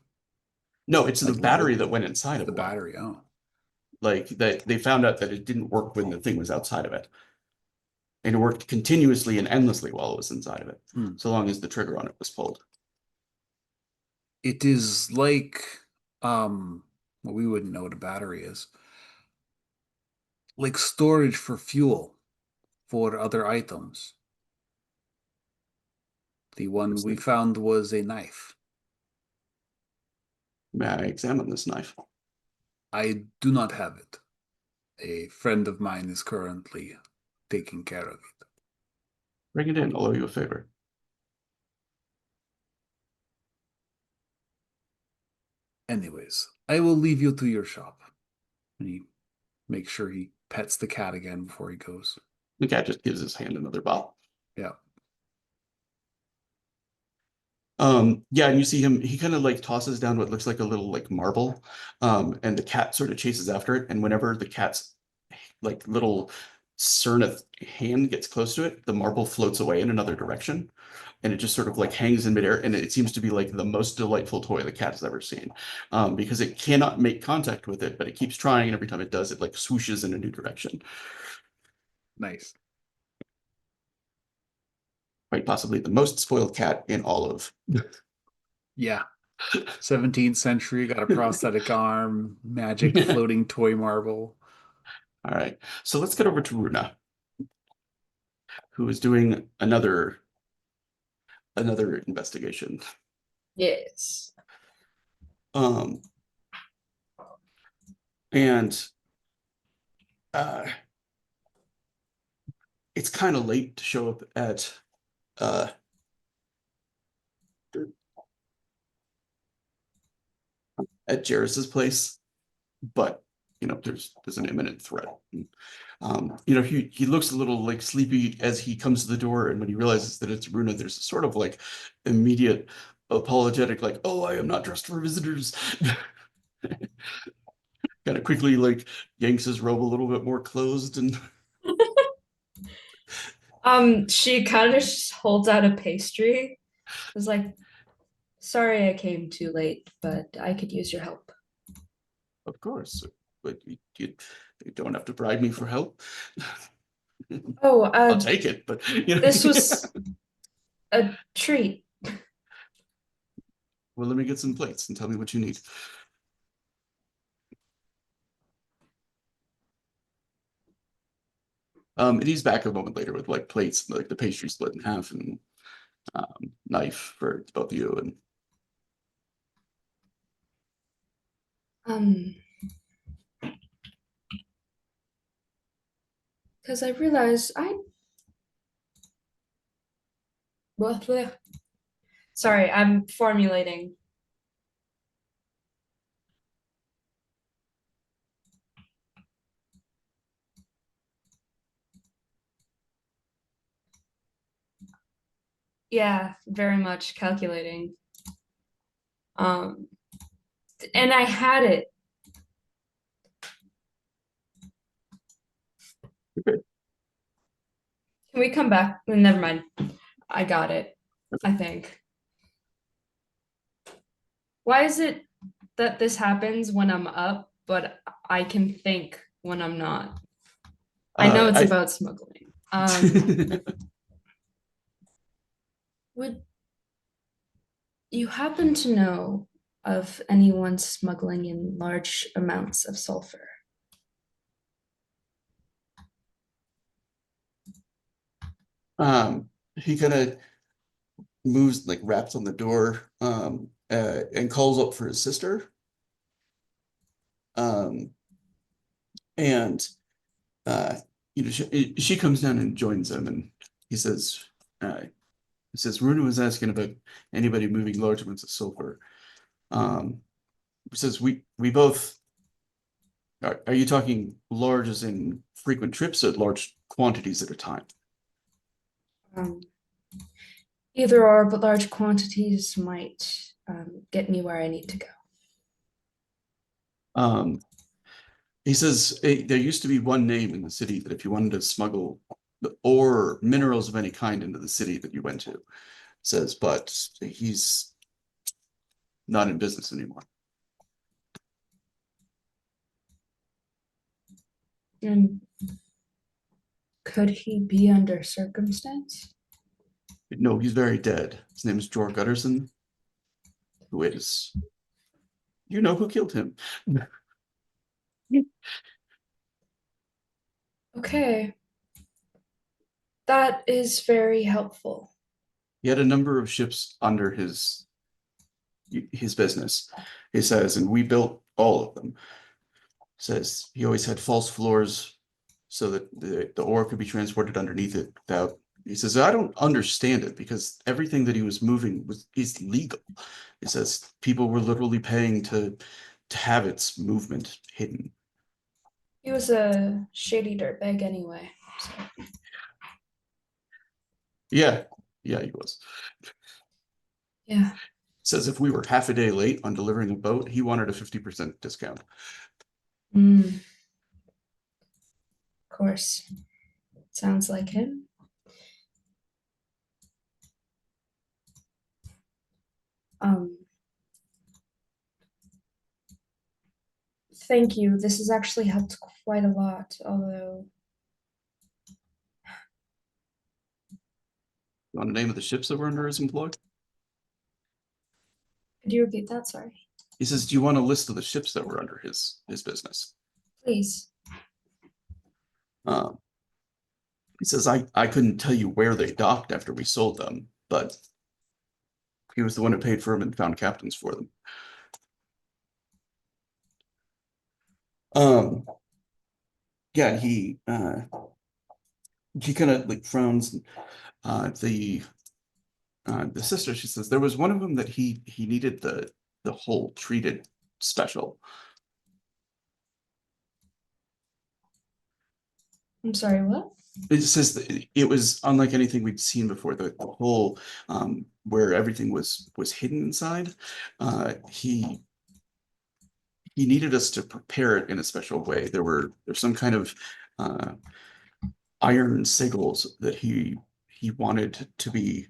No, it's the Like battery literally, that went inside of the one. battery. Oh, Like they found out that it didn't work when the thing was outside of it. And it worked continuously and endlessly while it was inside of it, so long as the trigger on it was pulled. it is like well, we wouldn't know what a battery is. Like storage for fuel for other items. The one we found was a knife. May I examine this knife? I do not have it. A friend of mine is currently taking care of it. Bring it in. I'll owe you a favor. Anyways, I will leave you to your shop. And he makes sure he pets the cat again before he goes. The cat just gives his hand another bow. Yeah. Yeah, and you see him, he kind of like tosses down what looks like a little like marble. And the cat sort of chases after it. And whenever the cat's like little Cernith hand gets close to it, the marble floats away in another direction. And it just sort of like hangs in midair. And it seems to be like the most delightful toy the cat has ever seen. Because it cannot make contact with it, but it keeps trying. And every time it does, it like swooshes in a new direction. Nice. Quite possibly the most spoiled cat in all of. Yeah. 17th century, got a prosthetic arm, magic floating toy marble. All right. So let's get over to Runa, who is doing another investigation. Yes. And it's kind of late to show up at Jairus's place, but you know, there's an imminent threat. You know, he looks a little like sleepy as he comes to the door, and when he realizes that it's Runa, there's a sort of like immediate apologetic, like, "Oh, I am not dressed for visitors." Kind of quickly like yanks his robe a little bit more closed and She kind of just holds out a pastry. It's like, sorry I came too late, but I could use your help. of course, but you don't have to bribe me for help. Oh, I'll take it, but this was a treat. well, let me get some plates and tell me what you need. And he's back a moment later with like plates, like the pastry split in half, and knife for both of you. And Because I realized well, sorry, I'm formulating. Yeah, very much calculating. And I had it. okay. Can we come back? Never mind. I got it, I think. Why is it that this happens when I'm up, but I can think when I'm not? I know it's about smuggling. Would you happen to know of anyone smuggling in large amounts of sulfur? He kind of moves, like raps on the door, and calls up for his sister. And uh, she comes down and joins him, and he says, Runa was asking about anybody moving large amounts of sulfur. He says we both are you talking large as in frequent trips or large quantities at a time? Um, Either or, but large quantities might get me where I need to go. He says there used to be one name in the city that if you wanted to smuggle ore, minerals of any kind into the city that you went to, says, but he's not in business anymore. And could he be under circumstance? No, he's very dead. His name is Jor Gutterson, who is, you know who killed him. Okay. That is very helpful. He had a number of ships under his business, he says, and we built all of them. Says he always had false floors so that the ore could be transported underneath it without. He says, I don't understand it because everything that he was moving is legal. He says people were literally paying to have its movement hidden. He was a shady dirtbag anyway. So. Yeah, he was. Yeah. Says if we were half a day late on delivering a boat, he wanted a 50% discount. Of course. Sounds like him. Thank you. This has actually helped quite a lot, although. You want the name of the ships that were under his employ? Could you repeat that? Sorry. He says, do you want a list of the ships that were under his business? Please. He says, I couldn't tell you where they docked after we sold them, but he was the one who paid for them and found captains for them. Yeah, he kind of like frowns. The sister, she says, there was one of them that he needed the whole treated special. I'm sorry, what? It says that it was unlike anything we'd seen before. The whole where everything was hidden inside. He needed us to prepare it in a special way. There's some kind of uh, iron sigils that he wanted to be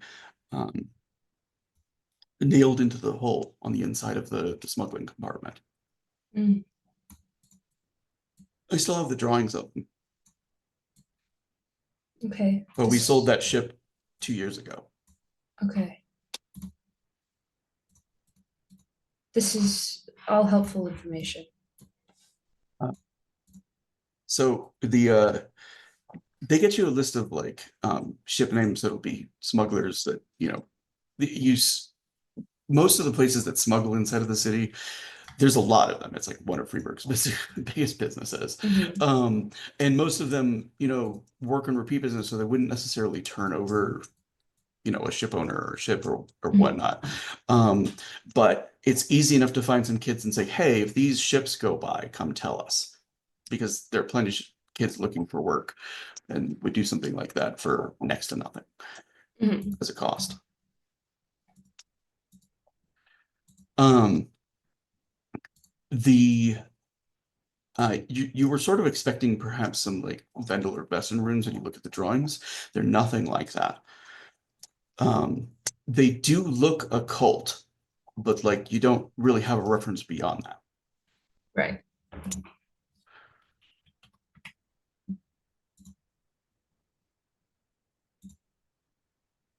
um, nailed into the hole on the inside of the smuggling compartment. Mm, I still have the drawings of them, okay. but we This- sold that ship 2 years ago. Okay. This is all helpful information. So they get you a list of like ship names that'll be smugglers that use most of the places that smuggle inside of the city. There's a lot of them. It's like one of Freeburg's biggest businesses. Mhm. And most of them, work in repeat business, so they wouldn't necessarily turn over, a ship owner or a ship or Mhm. whatnot. But it's easy enough to find some kids and say, hey, if these ships go by, come tell us. Because there are plenty of kids looking for work and would do something like that for next to nothing Mhm. as a cost. Um, the you were sort of expecting perhaps some like Vendel or Besson rooms when you look at the drawings. They're nothing like that. They do look occult, but like you don't really have a reference beyond that. Right.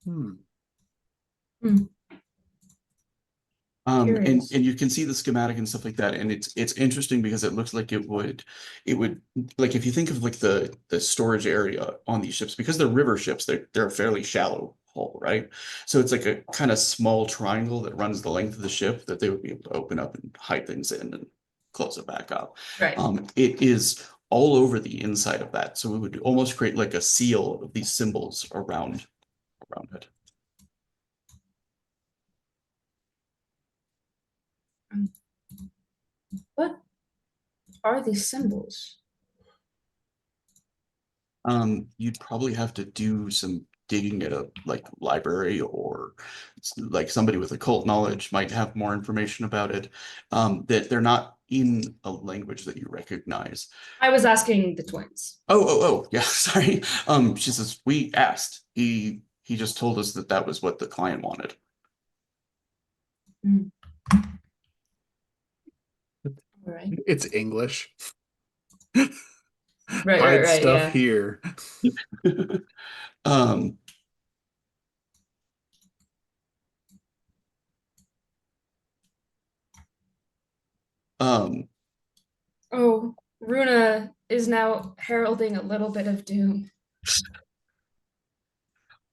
Hmm. And Curious. you can see the schematic and stuff like that, and it's interesting because it looks like it would like if you think of like the storage area on these ships, because they're river ships, they're a fairly shallow hull, right? So it's like a kind of small triangle that runs the length of the ship that they would be able to open up and hide things in and close it back up. Right. It is all over the inside of that, so we would almost create like a seal of these symbols around it. What are these symbols? You'd probably have to do some digging at a like library or like somebody with occult knowledge might have more information about it. That they're not in a language that you recognize. I was asking the twins. Oh, yeah, sorry. She says we asked. He just told us that was what the client wanted. All right. It's English. Right, Hide right, stuff yeah. here. Um, um, Oh, Runa is now heralding a little bit of doom.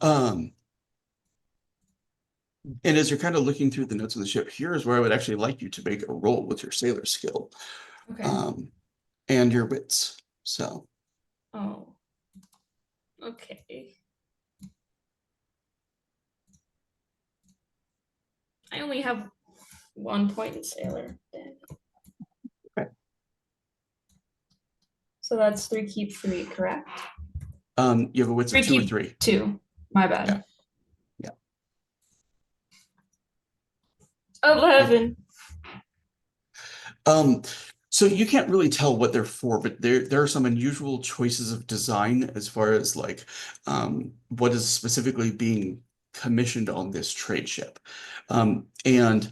um, and as you're kind of looking through the notes of the ship, here's where I would actually like you to make a roll with your sailor skill. Okay. And your wits. So Oh. Okay. I only have 1 point in sailor. Damn. Okay. So that's 3 keep 3, correct? you have a wits of 2 or keep 3. 2. My bad. Yeah. 11. So you can't really tell what they're for, but there are some unusual choices of design as far as like what is specifically being commissioned on this trade ship. And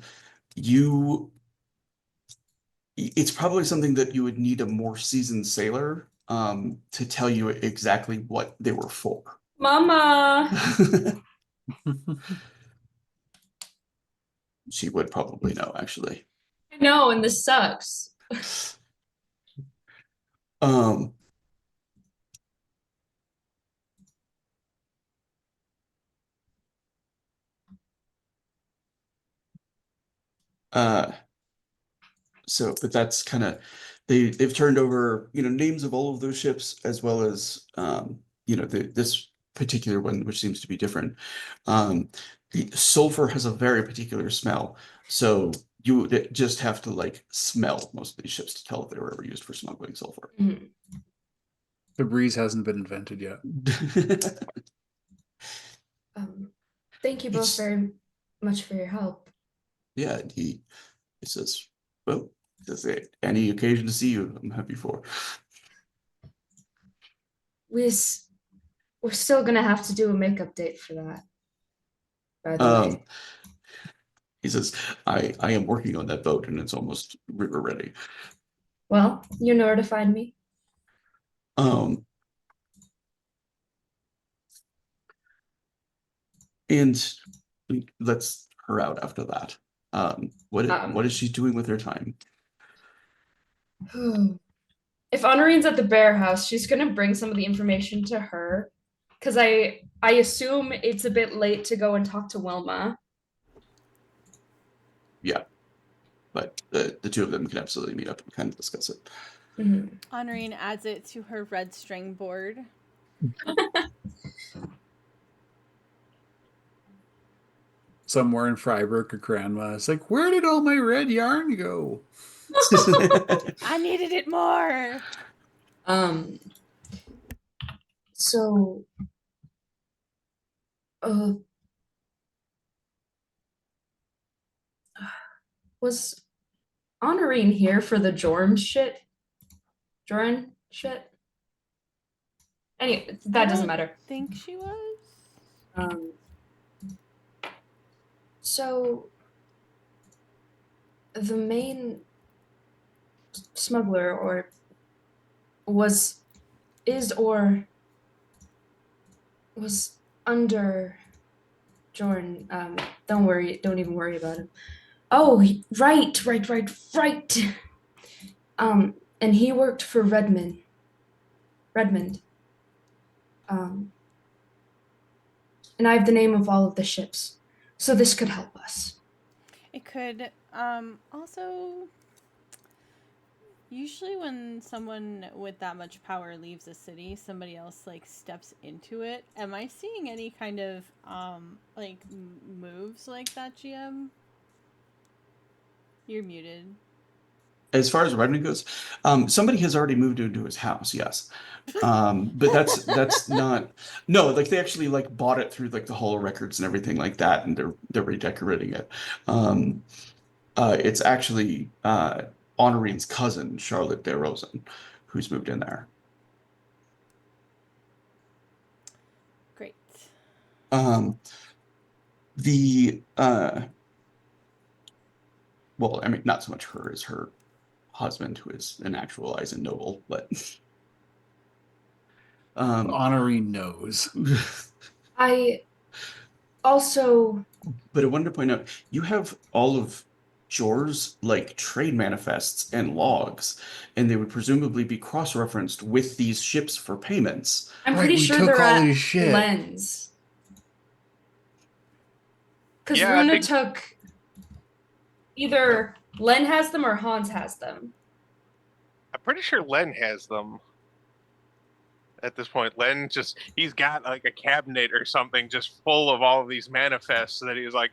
it's probably something that you would need a more seasoned sailor to tell you exactly what they were for. Mama. She would probably know, actually. I know, and this sucks. Um, uh, but that's kind of they've turned over, names of all of those ships as well as this particular one, which seems to be different. The sulfur has a very particular smell, so you would just have to like smell most of these ships to tell if they were ever used for smuggling sulfur. Mhm. Febreze hasn't been invented yet. Thank you both It's- very much for your help. Yeah, he says, well, that's it. Any occasion to see you, I'm happy for. We're still gonna have to do a makeup date for that. By the way. He says, I am working on that boat and it's almost river ready. Well, you know where to find me. Um, and let's her out after that. What is she doing with her time? If Honorine's at the bear house, she's gonna bring some of the information to her. Cause I assume it's a bit late to go and talk to Wilma. Yeah, but the two of them can absolutely meet up and kind of discuss it. Mhm. Honorine adds it to her red string board. Somewhere in Freiburg, a grandma is like, "Where did all my red yarn go?" I needed it more. So was Honorine here for the Jorm shit? Joran shit? Anyway, that doesn't matter. Think she was? So the main smuggler was under Jordan. Don't worry, don't even worry about him. Oh, right. And he worked for Redmond. And I have the name of all of the ships, so this could help us. It could. Also, usually when someone with that much power leaves a city, somebody else like steps into it. Am I seeing any kind of moves like that, GM? You're muted. As far as Redmond goes, somebody has already moved into his house, yes. But that's not like they actually like bought it through like the Hall of Records and everything like that, and they're redecorating it. It's actually Honorine's cousin, Charlotte de Rosen, who's moved in there. Great. Well, I mean, not so much her as her husband, who is an actual Eisen noble, but Honorine knows. I also. But I wanted to point out, you have all of Jor's like trade manifests and logs, and they would presumably be cross-referenced with these ships for payments. I'm Right, pretty we sure took they're all at his shit. Lens. Because Yeah, I Runa think- took either Len has them or Hans has them. I'm pretty sure Len has them at this point. Len he's got like a cabinet or something just full of all of these manifests that he was like,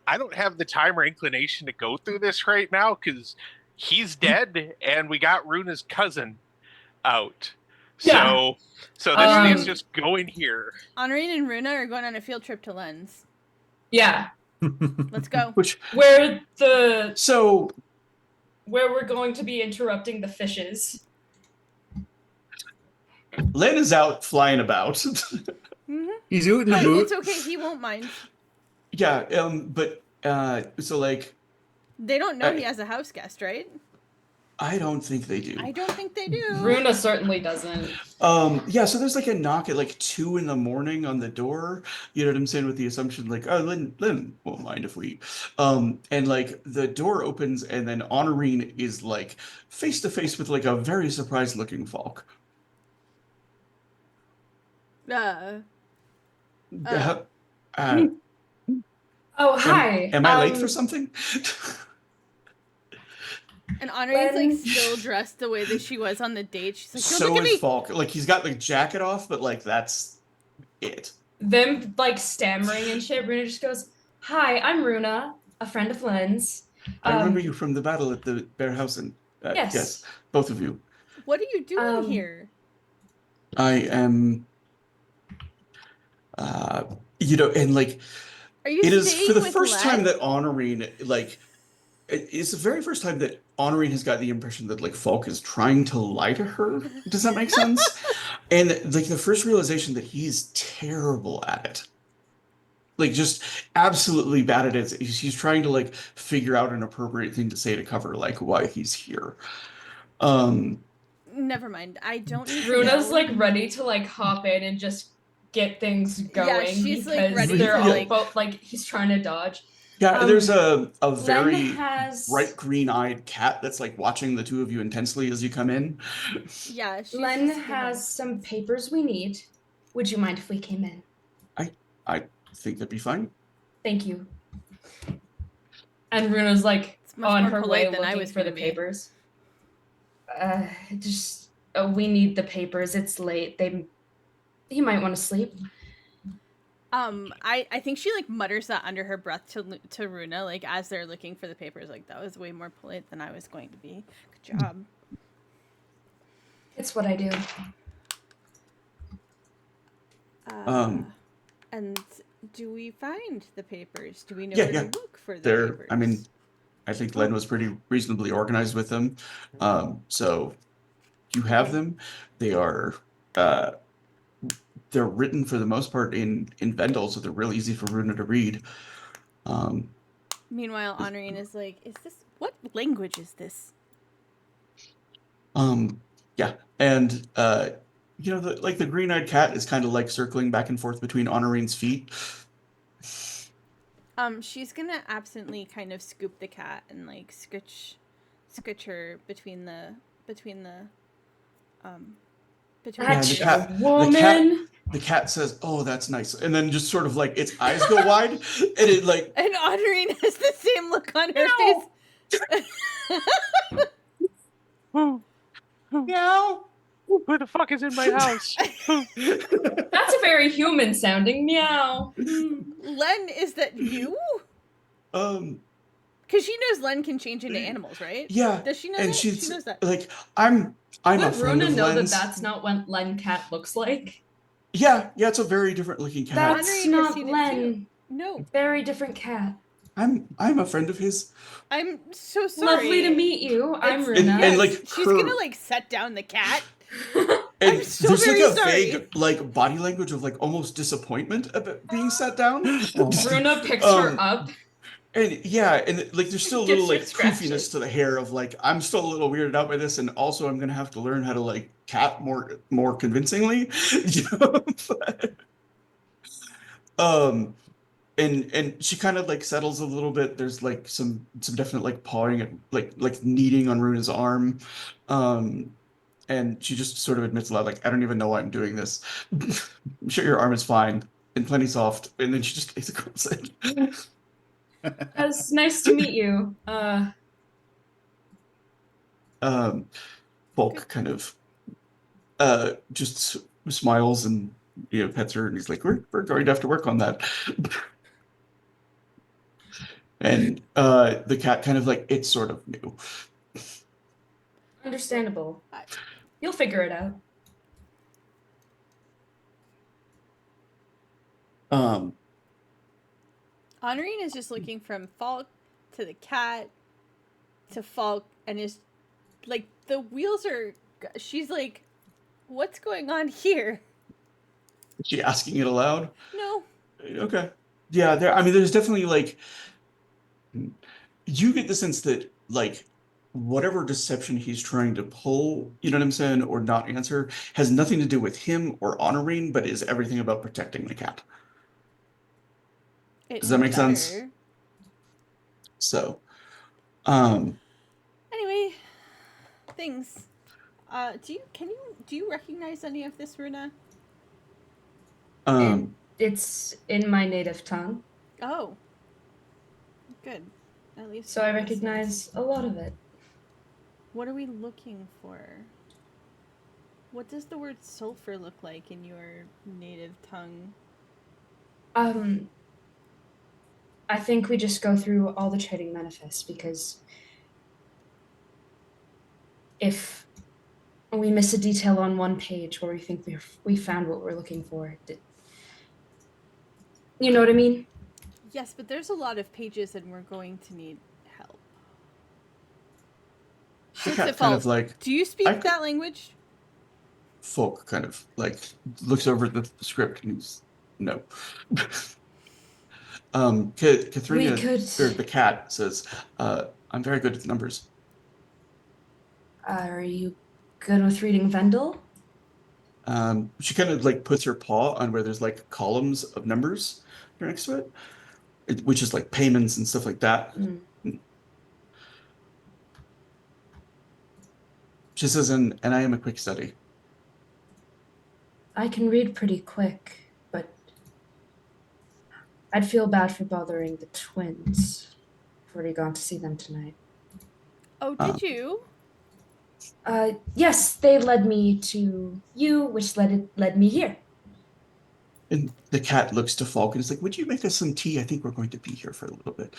I don't have the time or inclination to go through this right now because he's dead and we got Runa's cousin out. Yeah. So this needs just going here. Honorine and Runa are going on a field trip to Lens. Yeah. Let's go. Where we're going to be interrupting the fishes. Len is out flying about. Mm-hmm. He's ootin' a boot. It's okay. He won't mind. Yeah, but so like they don't know he has a house guest, right? I don't think they do. I don't think they do. Runa certainly doesn't. Yeah, so there's like a knock at like 2 a.m. on the door. You know what I'm saying? With the assumption like, oh, Lynn won't mind if we and like the door opens and then Honorine is like face to face with like a very surprised looking Falk. Uh, Oh, hi. Am I late for something? And Honorine's like still dressed the way that she was on the date. She's like, don't so look at is me. Falk. Like he's got the jacket off, but like that's it. Them like stammering and shit. Runa just goes, hi, I'm Runa, a friend of Len's. I remember you from the battle at the Bear House, and yes, both of you. What are you doing here? I am, uh, and like Are you it is for staying the with first Len? time that Honorine, like, it's the very first time that Honorine has got the impression that like Falk is trying to lie to her. Does that make sense? And like the first realization that he's terrible at it. Like just absolutely bad at it. He's trying to like figure out an appropriate thing to say to cover like why he's here. Um, Never mind. I don't need to Runa's know. like ready to like hop in and just get things Yeah, going she's, like, because ready they're to, all like- both like he's trying to dodge. yeah, there's a Len very has bright green-eyed cat that's like watching the two of you intensely as you come in. Yeah, she's Len just gonna- has some papers we need. Would you mind if we came in? I think that'd be fine. Thank you. And Runa's like It's much on more her polite way than I looking was for the gonna be. papers. Just we need the papers. It's late. He might want to sleep. I think she like mutters that under her breath to Runa, like as they're looking for the papers. Like that was way more polite than I was going to be. Good job. It's what I do. And do we find the papers? Do we know Yeah, where yeah. to look for the They're, papers? I mean, I think Len was pretty reasonably organized with them. So you have them. They are they're written for the most part in Vendel, so they're real easy for Runa to read. Meanwhile, Honorine is like, "Is this what language is this?" Yeah, and like the green-eyed cat is kind of like circling back and forth between Honorine's feet. She's gonna absently kind of scoop the cat and like scritch her between the That's Yeah, a woman. The cat says, "Oh, that's nice," and then just sort of like its eyes go wide, and it like And Honorine has the same look on her face. meow. Who the fuck is in my house? That's a very human sounding meow. Len, is that you? Because she knows Len can change into animals, right? Yeah, Does she know and that? she's She knows that. like, I'm a Would friend Runa of know that Len's. that's not what Len cat looks like? Yeah, it's a very different looking cat. That's Honorine has not seen it Len. too. No, Very different cat. I'm a friend of his. I'm so sorry. Lovely to meet you. I'm It's- Runa. And, like, she's her- gonna like set down the cat. And I'm so there's like very a sorry. vague like body language of like almost disappointment about being set down. Runa picks her up. And yeah, and like there's still a little Gets her like scratches. poofiness to the hair of like I'm still a little weirded out by this, and also I'm gonna have to learn how to like cat more convincingly. But, and she kind of like settles a little bit. There's like some definite like pawing at like kneading on Runa's arm. And she just sort of admits aloud, like, I don't even know why I'm doing this. I'm sure your arm is fine and plenty soft. And then she just across it. It's nice to meet you. Bulk kind of just smiles and pets her, and he's like, we're going to have to work on that. And the cat kind of like, it's sort of new. Understandable. You'll figure it out. Honorine is just looking from Falk to the cat to Falk, and is like the wheels are. She's like, "What's going on here?" Is she asking it aloud? No. Okay. Yeah, there's definitely like you get the sense that like whatever deception he's trying to pull, you know what I'm saying, or not answer, has nothing to do with him or Honorine, but is everything about protecting the cat. Does that make sense? So, Anyway, things. Do you recognize any of this, Runa? It's in my native tongue, Oh, good. At least. so I recognize a lot of it. What are we looking for? What does the word sulfur look like in your native tongue? I think we just go through all the trading manifests because we miss a detail on one page where we think we found what we're looking for. You know what I mean? Yes, but there's a lot of pages and we're going to need help. The cat kind Parsifal, of like, do you I speak could- that language? Folk kind of like looks over the script and he's no. Katharina, or the cat says, I'm very good at numbers. Are you good with reading Vendel? She kind of like puts her paw on where there's like columns of numbers next to it, which is like payments and stuff like that. She says, and I am a quick study. I can read pretty quick, but I'd feel bad for bothering the twins. I've already gone to see them tonight. Oh, did you? Yes, they led me to you, which led me here. And the cat looks to Falk and is like, would you make us some tea? I think we're going to be here for a little bit.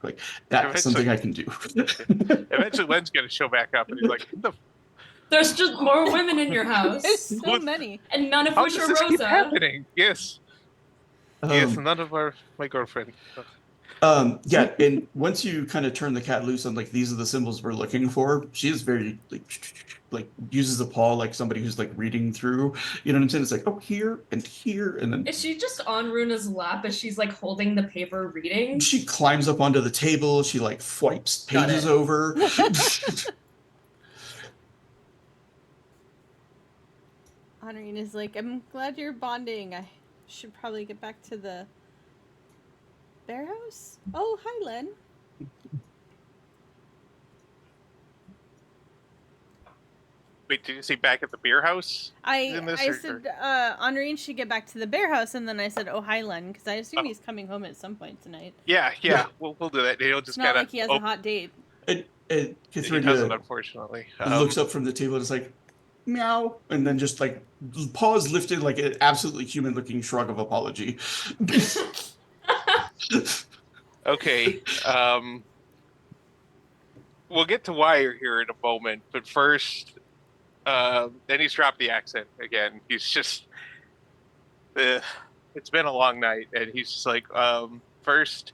Like, that's something I can do. Eventually, Len's going to show back up and he's like, There's just more women in your house. There's so many. And none of how which does are this keep Rosa. happening? Yes. Yes, Um, none of my girlfriend. yeah, and once you kind of turn the cat loose on like these are the symbols we're looking for, she is very like uses a paw like somebody who's like reading through. You know what I'm saying? It's like, oh, here and then Is she just on Runa's lap as she's like holding the paper reading? she climbs up onto the table, she like swipes Got pages it. over. Honorine is like, I'm glad you're bonding. I should probably get back to the bear house. Oh, hi, Len. Wait, did you say back at the beer house? I said Honorine should get back to the bear house, and then I said, oh, hi, Len, because I assume he's coming home at some point tonight. Yeah, we'll do that. He'll just It's not kind of. like he has a hot date. And He Katharina doesn't, unfortunately. looks up from the table and is like, meow, and then just like paws lifted like an absolutely human-looking shrug of apology. Okay. We'll get to why you're here in a moment, but first, then he's dropped the accent again. He's just, it's been a long night, and he's just like, first,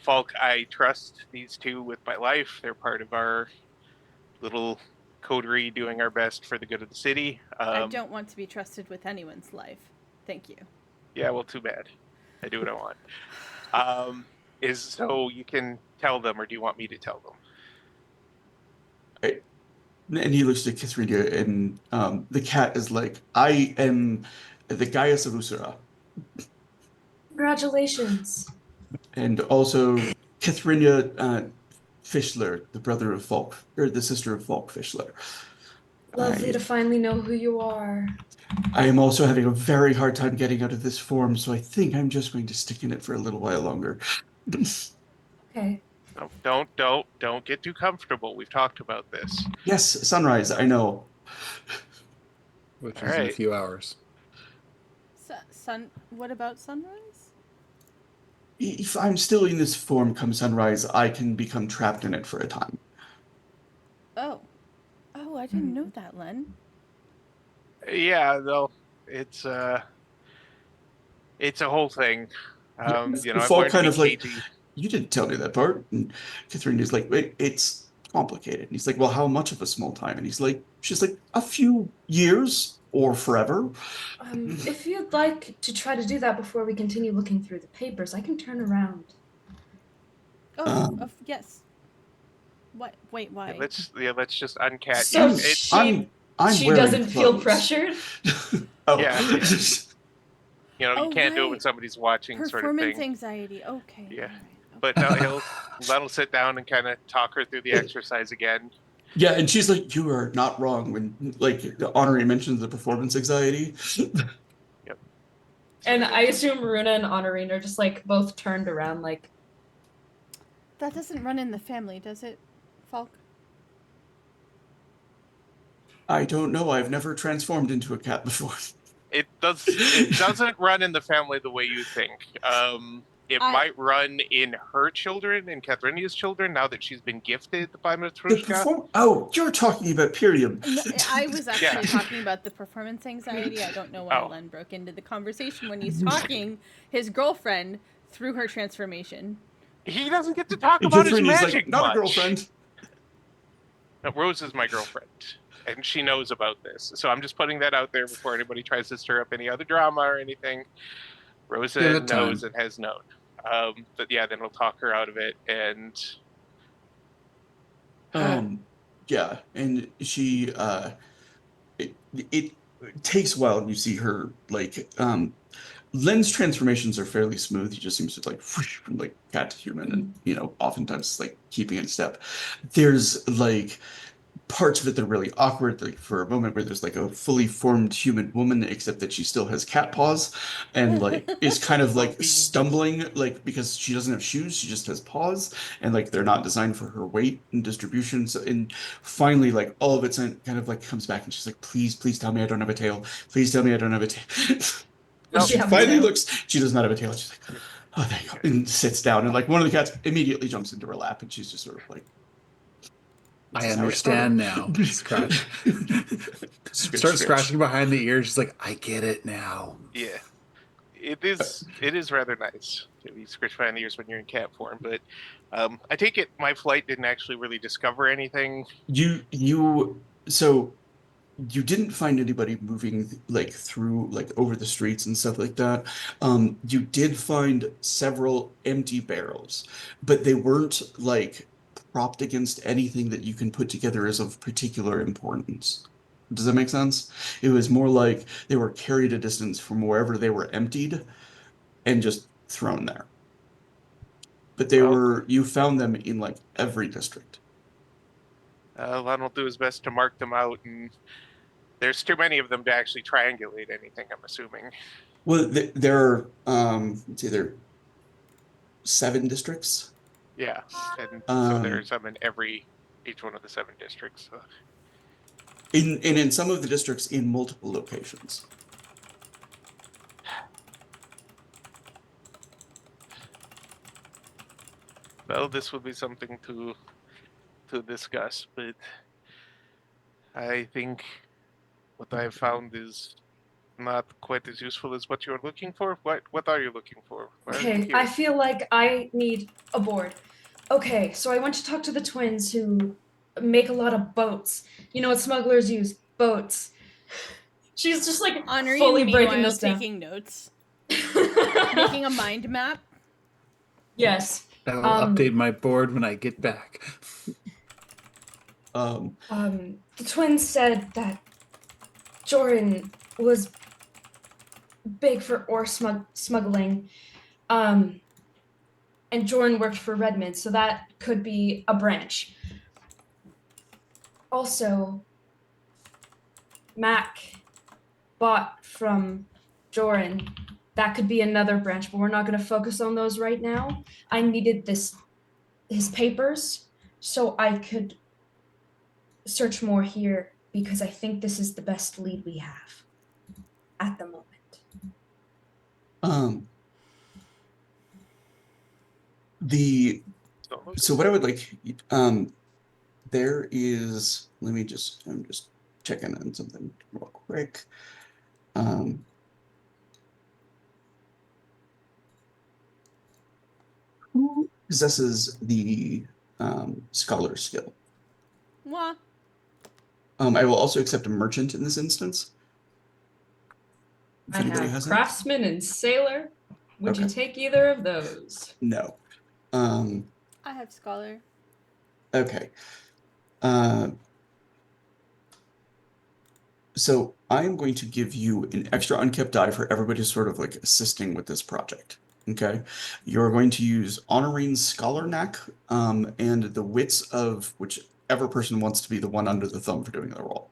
Falk, I trust these two with my life. They're part of our little coterie doing our best for the good of the city. I don't want to be trusted with anyone's life. Thank you. Yeah, well, too bad. I do what I want. Is so you can tell them, or do you want me to tell them? And he looks at Katharina, and the cat is like, I am the Gaius of Usura. Congratulations. And also Katharina Fischler, the brother of Falk, or the sister of Falk Fischler. Lovely to finally know who you are. I am also having a very hard time getting out of this form, so I think I'm just going to stick in it for a little while longer. Okay. Don't get too comfortable. We've talked about this. Yes, sunrise, I know. Which All is in a right. few hours. What about sunrise? If I'm still in this form come sunrise, I can become trapped in it for a time. Oh, I didn't know that, Len. Yeah, though it's a whole thing. I've Falk learned kind to of be like, cagey. you didn't tell me that part. And Catherine is like, it's complicated. And he's like, well, how much of a small time? And she's like, a few years or forever. If you'd like to try to do that before we continue looking through the papers, I can turn around. Yes. What? Wait, why? Let's just uncat. So yeah, I'm she wearing doesn't feel clothes. pressured. Oh. Yeah. You can't do it when right. somebody's watching, sort of Performance thing. anxiety. Okay. Yeah. all right, okay. But no, Len'll sit down and kind of talk her through the exercise again. Yeah, and she's like, you are not wrong when like Honorary mentions the performance anxiety. Yep. And I assume Runa and Honorine are just like both turned around like, That doesn't run in the family, does it, Falk? I don't know. I've never transformed into a cat before. It doesn't run in the family the way you think. it might run in her children and Katharinia's children now that she's been gifted by Matrushka. Oh, you're talking about Pyrium. No, I was actually Yeah. talking about the performance anxiety. I don't know why Oh. Len broke into the conversation when he's talking his girlfriend through her transformation. He doesn't get to talk And about his Katharinia's magic like, not much. a girlfriend. No, Rose is my girlfriend, and she knows about this. So I'm just putting that out there before anybody tries to stir up any other drama or anything. Rosa Give it knows time. and has known. But yeah, then we'll talk her out of it. And Yeah, and she it takes a while and you see her like Len's transformations are fairly smooth. He just seems to like whoosh, from like cat to human and oftentimes like keeping in step. There's like parts of it that are really awkward, like for a moment where there's like a fully formed human woman, except that she still has cat paws and like is kind of like stumbling, like because she doesn't have shoes, she just has paws, and like they're not designed for her weight and distribution. So, and finally, like all of it kind of like comes back, and she's like, please tell me I don't have a tail. Please tell me I don't have a tail. Does she She have a finally tail? looks, she does not have a tail. She's like, oh, there you go, and sits down, and like one of the cats immediately jumps into her lap, and she's just sort of like, I "This is how it understand started." now. Scratch. Start scratching behind the ears. She's like, I get it now. yeah, it is rather nice to be scratched behind the ears when you're in cat form. But I take it my flight didn't actually really discover anything. So you didn't find anybody moving like through like over the streets and stuff like that. You did find several empty barrels, but they weren't like propped against anything that you can put together as of particular importance. Does that make sense? It was more like they were carried a distance from wherever they were emptied and just thrown there. But Well, you found them in like every district. Lon will do his best to mark them out, and there's too many of them to actually triangulate anything, I'm assuming. Well, there are let's see, there are 7 districts. Yeah, and so Um, there's some in each one of the 7 districts. So. in some of the districts in multiple locations. Well, this would be something to discuss, but I think what I have found is not quite as useful as what you're looking for. What are you looking for? Why are you Okay, here? I feel like I need a board. Okay, so I went to talk to the twins who make a lot of boats. You know what smugglers use? Boats. She's just like Henri, fully breaking meanwhile, this down. taking notes, making a mind map. Yes. I'll update my board when I get back. The twins said that Joran was big for ore smuggling. And Joran worked for Redmond, so that could be a branch. Also, Mac bought from Joran. That could be another branch, but we're not going to focus on those right now. I needed his papers so I could search more here because I think this is the best lead we have at the moment. So what I would like, there is, I'm just checking on something real quick. Who possesses the scholar skill? Moi. I will also accept a merchant in this instance. If I anybody have has that. craftsman and sailor. Would you Okay. take either of those? No. I have scholar. Okay. So I am going to give you an extra unkept die for everybody sort of like assisting with this project. Okay. You're going to use Honorine's Scholar Knack, and the wits of whichever person wants to be the one under the thumb for doing the roll.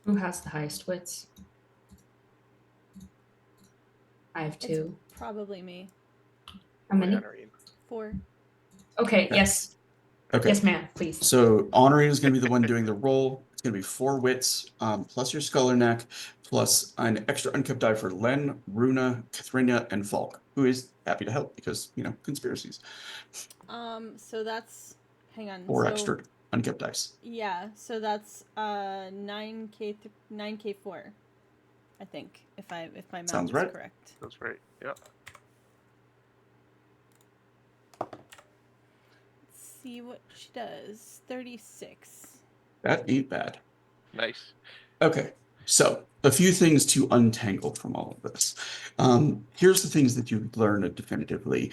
Who has the highest wits? I have 2. Probably me. How many? 4. Okay, Okay. yes. Okay. Yes, ma'am, please. So Honorine is going to be the one doing the roll. It's going to be 4 wits, plus your Scholar Neck, plus an extra unkept die for Len, Runa, Kathrina, and Falk, who is happy to help because, conspiracies. So that's, hang on. 4 so, extra unkept dice. Yeah, so that's 9k4, I think, if my math Sounds is right. correct. That's right. Yeah. Let's see what she does. 36. That ain't bad. Nice. Okay, so a few things to untangle from all of this. Here's the things that you learn definitively.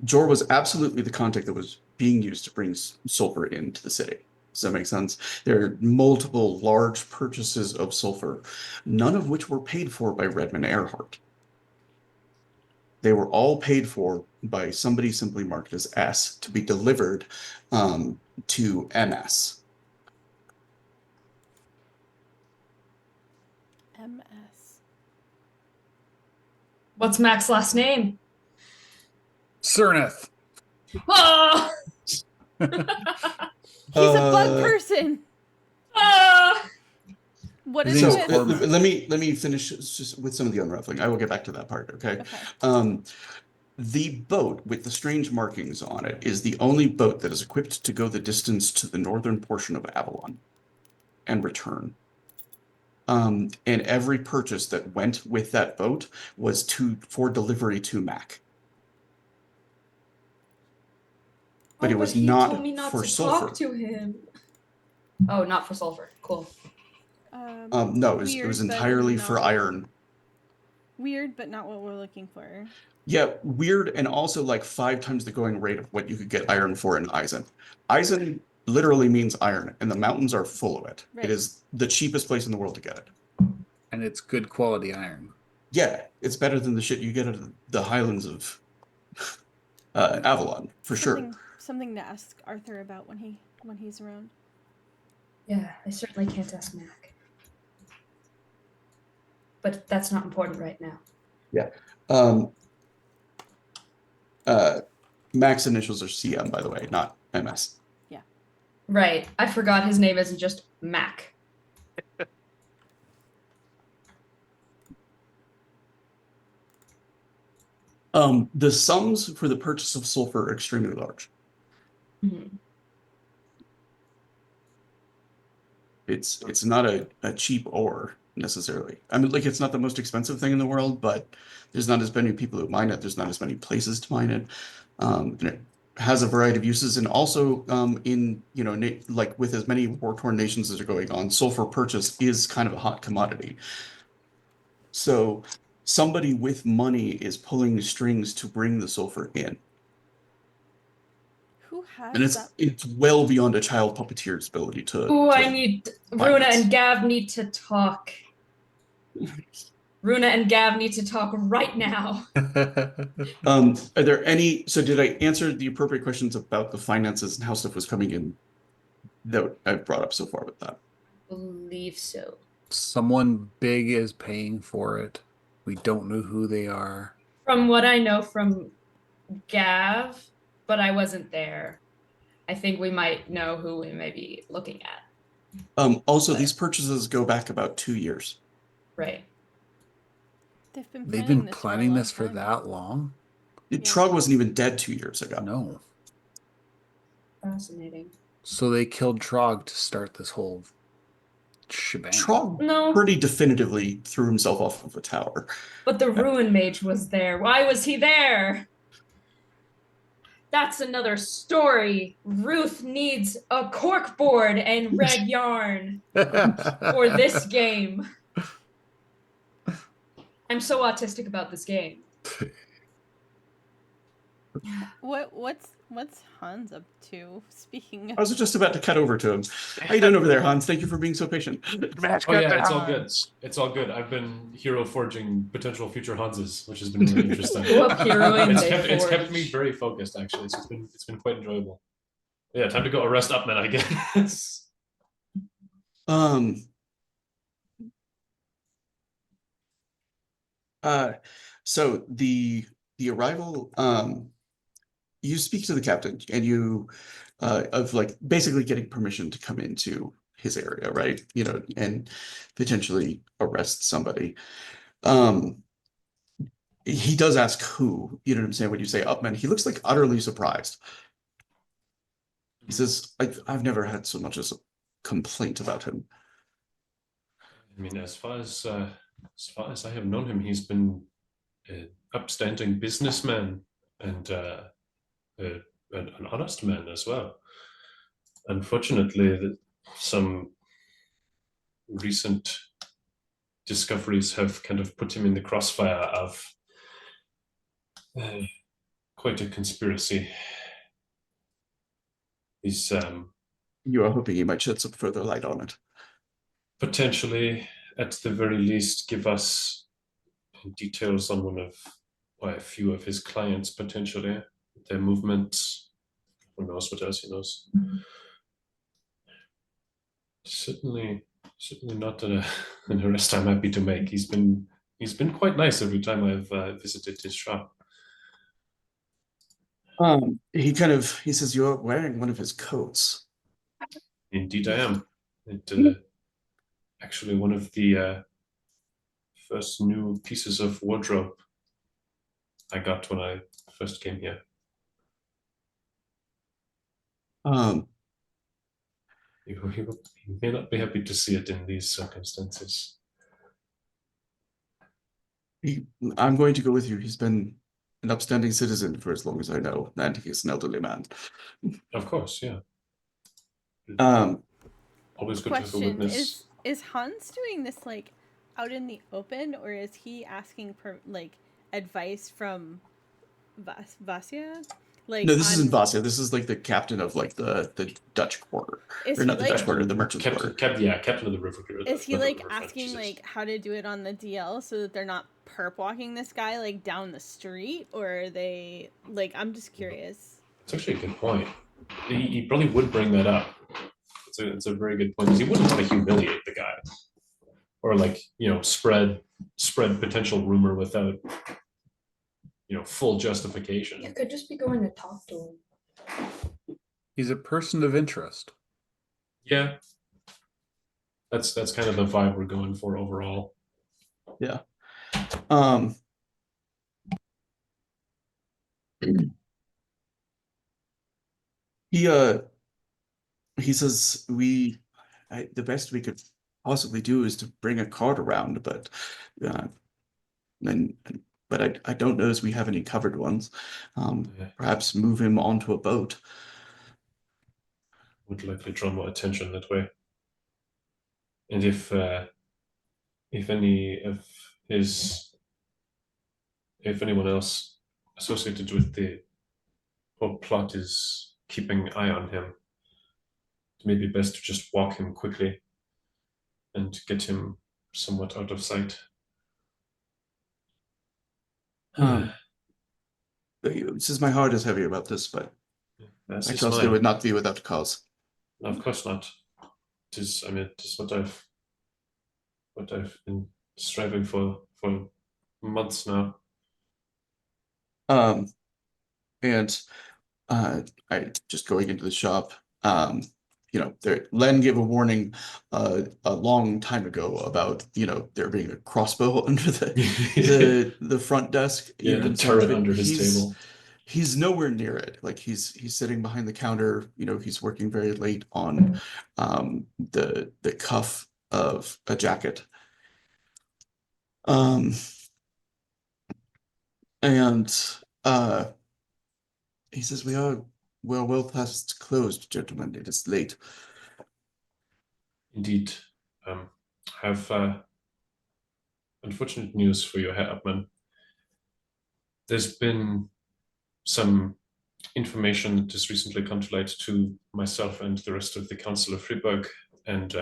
Jor was absolutely the contact that was being used to bring sulfur into the city. Does that make sense? There are multiple large purchases of sulfur, none of which were paid for by Redmond Earhart. They were all paid for by somebody simply marked as S to be delivered to MS. MS. What's Mac's last name? Cerneth. Ah! He's a bug person. Ah! What His is name's it? Cormac. Let me finish just with some of the unraveling. I will get back to that part, okay? Okay. The boat with the strange markings on it is the only boat that is equipped to go the distance to the northern portion of Avalon and return. And every purchase that went with that boat was for delivery to Mac. But it was he not told me not for to sulfur. talk to him. Oh, not for sulfur. Cool. No, it was entirely for iron. Weird, but not what we're looking for. Yeah, weird, and also like 5 times the going rate of what you could get iron for in Eisen. Eisen literally means iron, and the mountains are full of it. Right. It is the cheapest place in the world to get it. And it's good quality iron. Yeah, it's better than the shit you get out of the highlands of Avalon, for sure. Something to ask Arthur about when he's around. Yeah, I certainly can't ask Mac. But that's not important right now. Yeah. Mac's initials are CM, by the way, not MS. Right. I forgot his name isn't just Mac. The sums for the purchase of sulfur are extremely large. Mhm. It's not a cheap ore necessarily. I mean, like, it's not the most expensive thing in the world, but there's not as many people who mine it. There's not as many places to mine it. And it has a variety of uses. And also, in, like with as many war-torn nations as are going on, sulfur purchase is kind of a hot commodity. So somebody with money is pulling strings to bring the sulfur in. Who has And that? it's well beyond a child puppeteer's ability to. Ooh, to I need Runa finance. and Gav need to talk. Runa and Gav need to talk right now. Are there any, so did I answer the appropriate questions about the finances and how stuff was coming in that I've brought up so far with that? Believe so. Someone big is paying for it. We don't know who they are. From what I know from Gav, but I wasn't there. I think we might know who we may be looking at. Also, these purchases go back about 2 years. Right. They've been this planning this for time. that long? Trog wasn't even dead 2 years ago. No. Fascinating. So they killed Trog to start this whole shebang. Trog pretty definitively threw himself off of a tower. But the Ruin Mage was there. Why was he there? That's another story. Ruth needs a corkboard and red yarn for this game. I'm so autistic about this game. What's Hans up to? Speaking of, I was just about to cut over to him. How you doing over there, Hans? Thank you for being so patient. Oh yeah, it's all good. It's all good. I've been hero forging potential future Hanses, which has been really interesting. What heroine It's they kept forged. me very focused actually. So it's been quite enjoyable. Yeah, time to go arrest Upman, I guess. So the arrival, you speak to the captain and you of like basically getting permission to come into his area, right? And potentially arrest somebody. Um, he does ask who, you know what I'm saying? When you say Upman, he looks like utterly surprised. He says, I've never had so much as a complaint about him. I mean, as far as I have known him, he's been an upstanding businessman and an honest man as well. Unfortunately, some recent discoveries have kind of put him in the crossfire of quite a conspiracy. He's You are hoping he might shed some further light on it. potentially, at the very least, give us details on a few of his clients, potentially, their movements. Who knows what else he knows? Certainly not an arrest I'm happy to make. He's been quite nice every time I've visited his shop. He says, you're wearing one of his coats. Indeed, I am. It actually one of the first new pieces of wardrobe I got when I first came here. Um, You may not be happy to see it in these circumstances. I'm going to go with you. He's been an upstanding citizen for as long as I know, and he's an elderly man. Of course, yeah. Um, Always good to have a Question witness. is Hans doing this like out in the open, or is he asking for like advice from Vasya? Like no, this isn't on Vasya. This is like the captain of like the Dutch quarter, is or he not the Dutch like quarter, the merchants Captain, quarter. Captain of the River. is he not the like Riverfront, asking Jesus. like how to do it on the DL so that they're not perp walking this guy like down the street, or are they like I'm just curious. It's actually a good point. He probably would bring that up. It's a very good point because he wouldn't want to humiliate the guy or like spread potential rumor without full justification. You could just be going to talk to him. He's a person of interest. Yeah, that's kind of the vibe we're going for overall. Yeah. Um, he says the best we could possibly do is to bring a cart around, but uh, and but I don't know if we have any covered ones. Yeah. Perhaps move him onto a boat. Would likely draw more attention that way. And if any of his if anyone else associated with the whole plot is keeping an eye on him, it may be best to just walk him quickly and get him somewhat out of sight. It says my heart is heavy about this, but That's I just trust it mine. would not be without cause. No, of course not. It is what I've been striving for months now. And I just going into the shop. Len gave a warning a long time ago about there being a crossbow under the front desk. Yeah, the what I'm saying? turret But under his table. He's nowhere near it. Like he's sitting behind the counter. He's working very late on the cuff of a jacket. And he says, we're well past closed, gentlemen. It is late. Indeed. Have unfortunate news for you, Herr Upman. There's been some information that has recently come to light to myself and the rest of the Council of Fribourg, and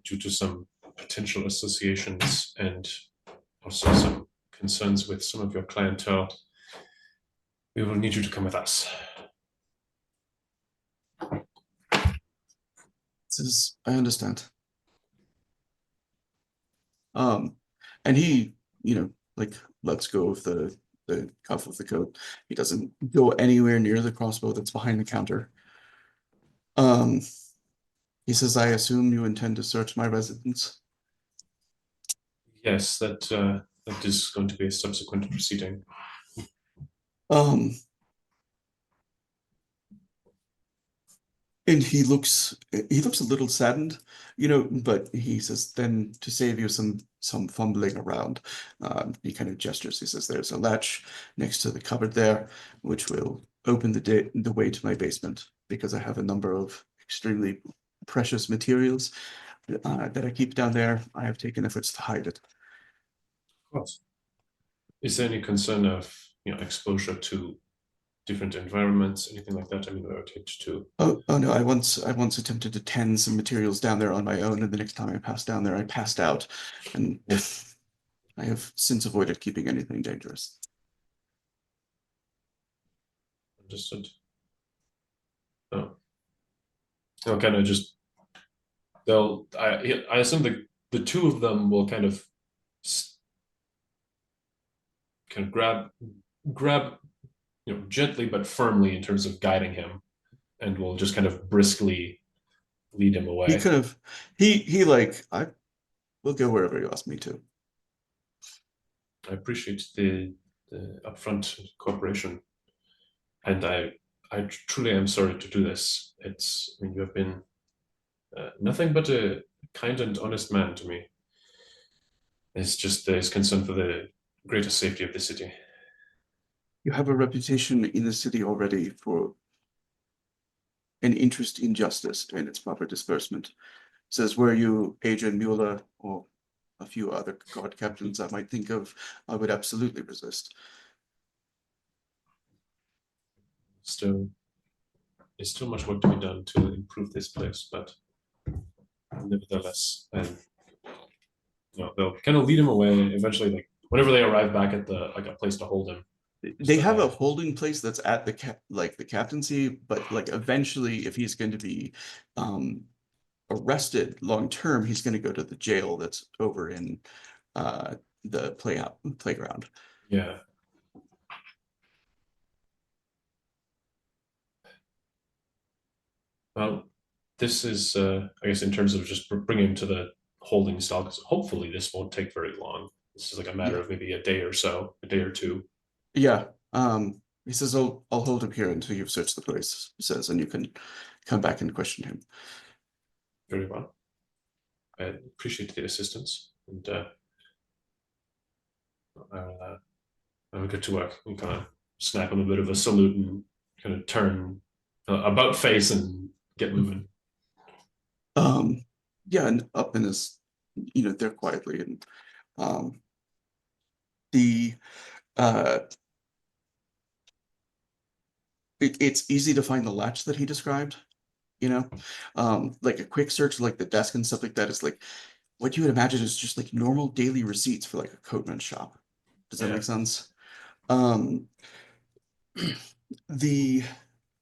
due to some potential associations and also some concerns with some of your clientele, we will need you to come with us. I understand. And he, like lets go of the cuff of the coat. He doesn't go anywhere near the crossbow that's behind the counter. He says, I assume you intend to search my residence. Yes, that is going to be a subsequent proceeding. Um, and he looks a little saddened, but he says, then to save you some fumbling around, he kind of gestures. He says, there's a latch next to the cupboard there, which will open the way to my basement, because I have a number of extremely precious materials that I keep down there. I have taken efforts to hide it. Of course. Is there any concern of exposure to different environments, anything like that? I mean, we are to. Oh no, I once attempted to tend some materials down there on my own, and the next time I passed down there, I passed out, and I have since avoided keeping anything dangerous. Understood. Oh. They'll kind of just I assume the two of them will kind of grab gently but firmly in terms of guiding him, and will just kind of briskly lead him He away. could have, he like, I will go wherever you ask me to. I appreciate the upfront cooperation, and I truly am sorry to do this. I mean, you have been nothing but a kind and honest man to me. It's just his concern for the greater safety of the city. You have a reputation in the city already for an interest in justice and its proper disbursement. Says, were you Adrian Mueller or a few other guard captains I might think of, I would absolutely resist. Still, there's still much work to be done to improve this place, but nevertheless, and they'll kind of lead him away. Eventually, like whenever they arrive back at a place to hold him, They have a holding place that's at the captaincy, but like eventually, if he's going to be arrested long term, he's going to go to the jail that's over in the playground. Yeah. Well, this is, I guess, in terms of just bringing him to the holding cell, because hopefully this won't take very long. This is like a matter of maybe a day or so, a day or two. Yeah. He says, I'll hold him here until you've searched the place, he says, and you can come back and question him. Very well. I appreciate the assistance, and I'll get to work. And kind of snap him a bit of a salute and kind of turn about face and get moving. Yeah, and up in his, there quietly, and the it's easy to find the latch that he described, like a quick search, like the desk and stuff like that is like what you would imagine is just like normal daily receipts for like a coatman shop. Does that make sense? And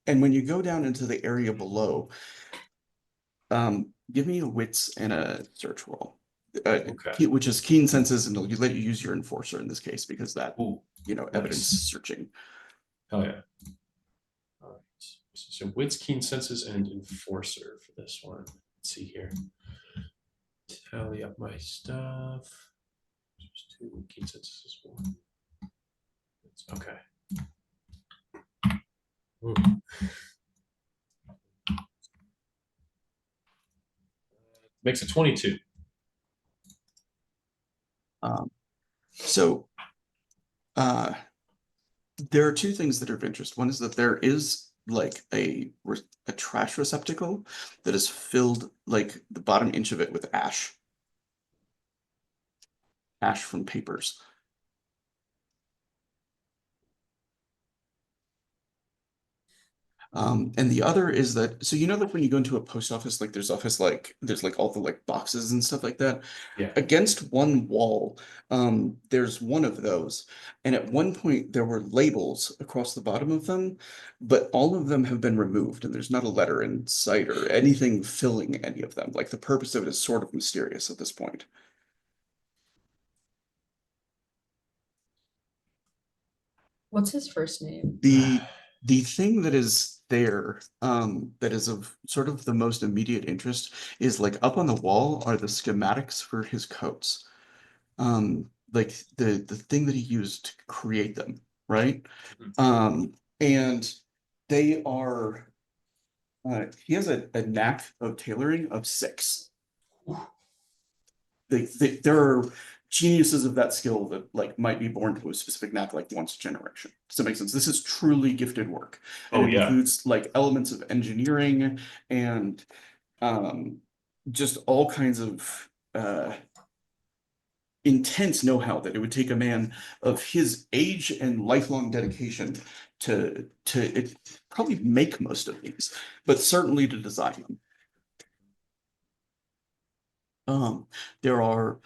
when you go down into the area below, give me a wits and a search roll. Okay. Which is keen senses, and they'll let you use your enforcer in this case because that, Ooh, evidence nice. searching. Hell yeah. All right. So wits, keen senses, and enforcer for this one. Let's see here. Tally up my stuff. Just 2 keen senses is 1. Okay. Ooh. Makes it 22. So there are two things that are of interest. One is that there is like a trash receptacle that is filled, like the bottom inch of it, with ash from papers. And the other is that, so like when you go into a post office, like there's like all the like boxes and stuff like that. Yeah. Against one wall, there's one of those. And at one point there were labels across the bottom of them, but all of them have been removed and there's not a letter in sight or anything filling any of them. Like the purpose of it is sort of mysterious at this point. What's his first name? The thing that is there that is of sort of the most immediate interest is like up on the wall are the schematics for his coats. Like the thing that he used to create them, right? And they are he has a knack of tailoring of 6. There are geniuses of that skill that like might be born to a specific knack like once a generation. Does that make sense? This is truly gifted work. And Oh, it yeah. includes like elements of engineering and just all kinds of intense know-how that it would take a man of his age and lifelong dedication to probably make most of these, but certainly to design them. There are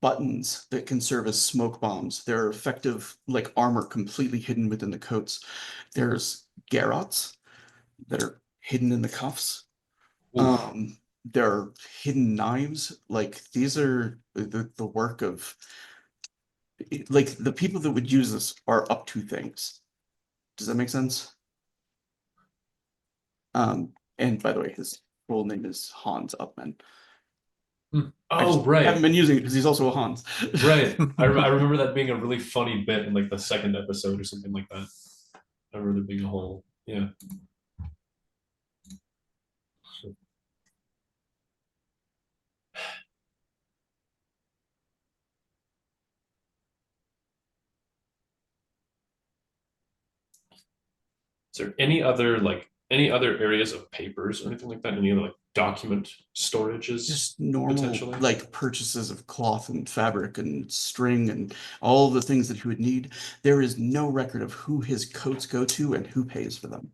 buttons that can serve as smoke bombs. There are effective like armor completely hidden within the coats. There's garrots that are hidden in the cuffs. Oof. There are hidden knives. Like these are the work of like the people that would use this are up to things. Does that make sense? And by the way, his full name is Hans Upman. I Oh, just right. haven't been using it because he's also a Hans. Right. I remember that being a really funny bit in like the 2nd episode or something like that. I remember there being a whole, yeah. Is there any other areas of papers or anything like that? Any other like document storages? Just normal potentially? like purchases of cloth and fabric and string and all the things that he would need. There is no record of who his coats go to and who pays for them.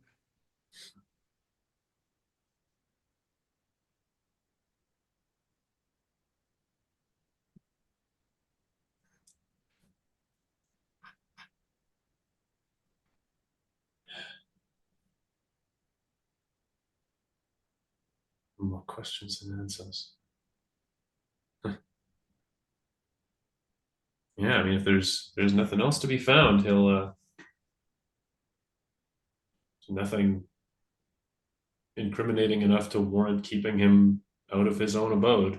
More questions than answers. Yeah, I mean, if there's nothing else to be found, he'll nothing incriminating enough to warrant keeping him out of his own abode.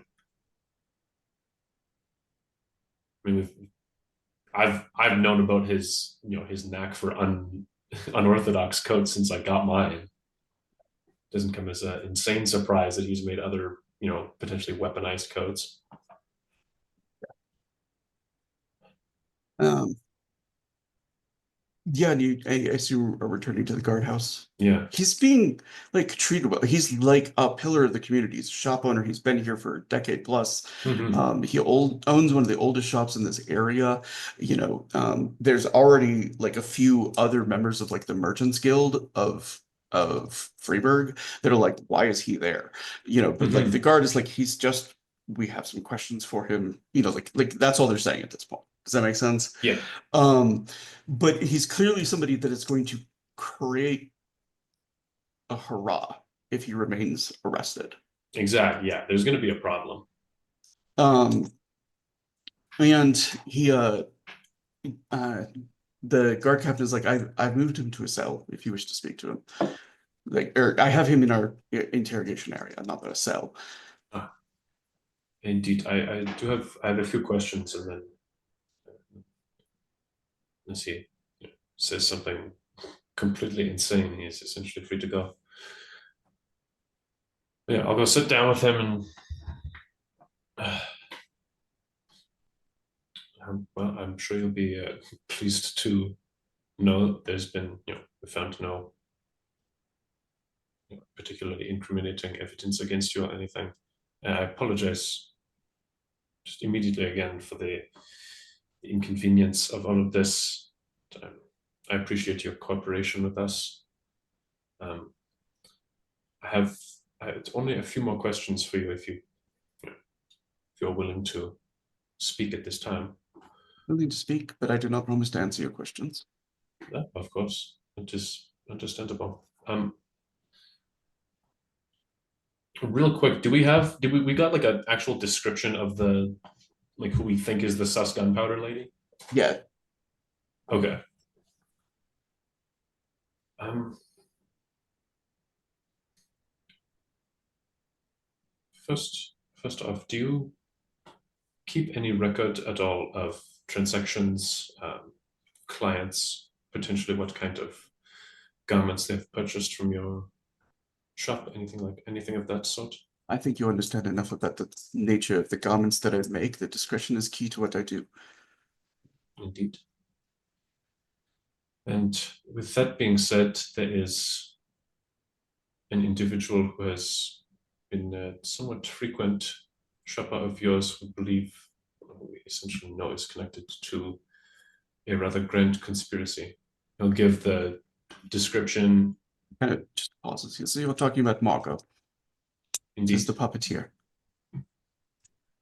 I mean, I've known about his his knack for unorthodox coats since I got mine. Doesn't come as an insane surprise that he's made other potentially weaponized coats. Um, yeah, and I assume are returning to the guardhouse. Yeah. He's being like treated well. He's like a pillar of the community. He's a shop owner. He's been here for a decade plus. He owns one of the oldest shops in this area. There's already like a few other members of like the Merchants Guild of Freiburg that are like, why is he there? But like the guard is like, we have some questions for him. Like that's all they're saying at this point. Does that make sense? Yeah. But he's clearly somebody that is going to create a hurrah if he remains arrested. Exactly. Yeah. There's going to be a problem. And the guard captain is like, I've moved him to a cell if you wish to speak to him. Or I have him in our interrogation area, not a cell. Indeed, I have a few questions, and then let's see, says something completely insane. He's essentially free to go. Yeah, I'll go sit down with him and well, I'm sure you'll be pleased to know that there's been, we found no particularly incriminating evidence against you or anything. And I apologize just immediately again for the inconvenience of all of this. I appreciate your cooperation with us. I have only a few more questions for you if you're willing to speak at this time. Willing to speak, but I do not promise to answer your questions. Yeah, of course, it is understandable. Real quick, we got like an actual description of the like who we think is the sus gunpowder lady? Yeah. Okay. First off, do you keep any record at all of transactions, clients, potentially what kind of garments they've purchased from your shop, anything of that sort? I think you understand enough about the nature of the garments that I make. The discretion is key to what I do. Indeed. And with that being said, there is an individual who has been a somewhat frequent shopper of yours who we essentially know is connected to a rather grand conspiracy. He'll give the description. Kind of just pauses here. So you're talking about Margot. Indeed. Is the puppeteer.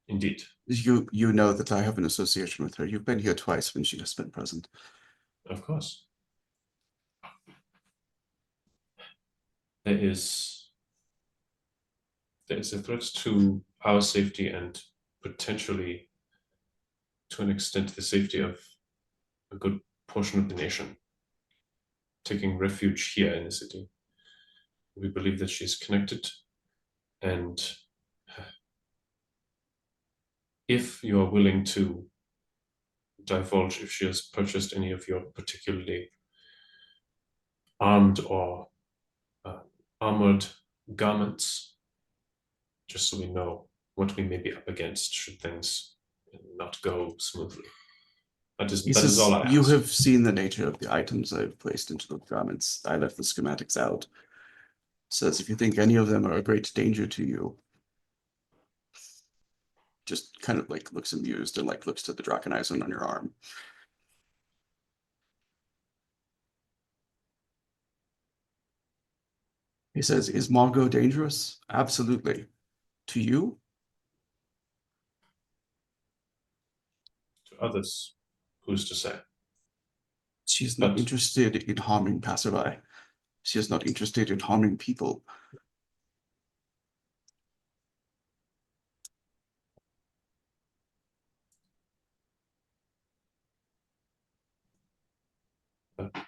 Indeed. You know that I have an association with her. You've been here twice when she has been present. Of course. There is a threat to our safety and potentially, to an extent, the safety of a good portion of the nation taking refuge here in the city. We believe that she's connected, and if you are willing to divulge if she has purchased any of your particularly armed or armored garments, just so we know what we may be up against should things not go smoothly. That is all I ask. You have seen the nature of the items I've placed into the garments. I left the schematics out. Says if you think any of them are a great danger to you, just kind of like looks amused and like looks to the Draconizon on your arm. He says, is Margot dangerous? Absolutely. To you? To others, who's to say? She's not interested in harming passerby. She is not interested in harming people.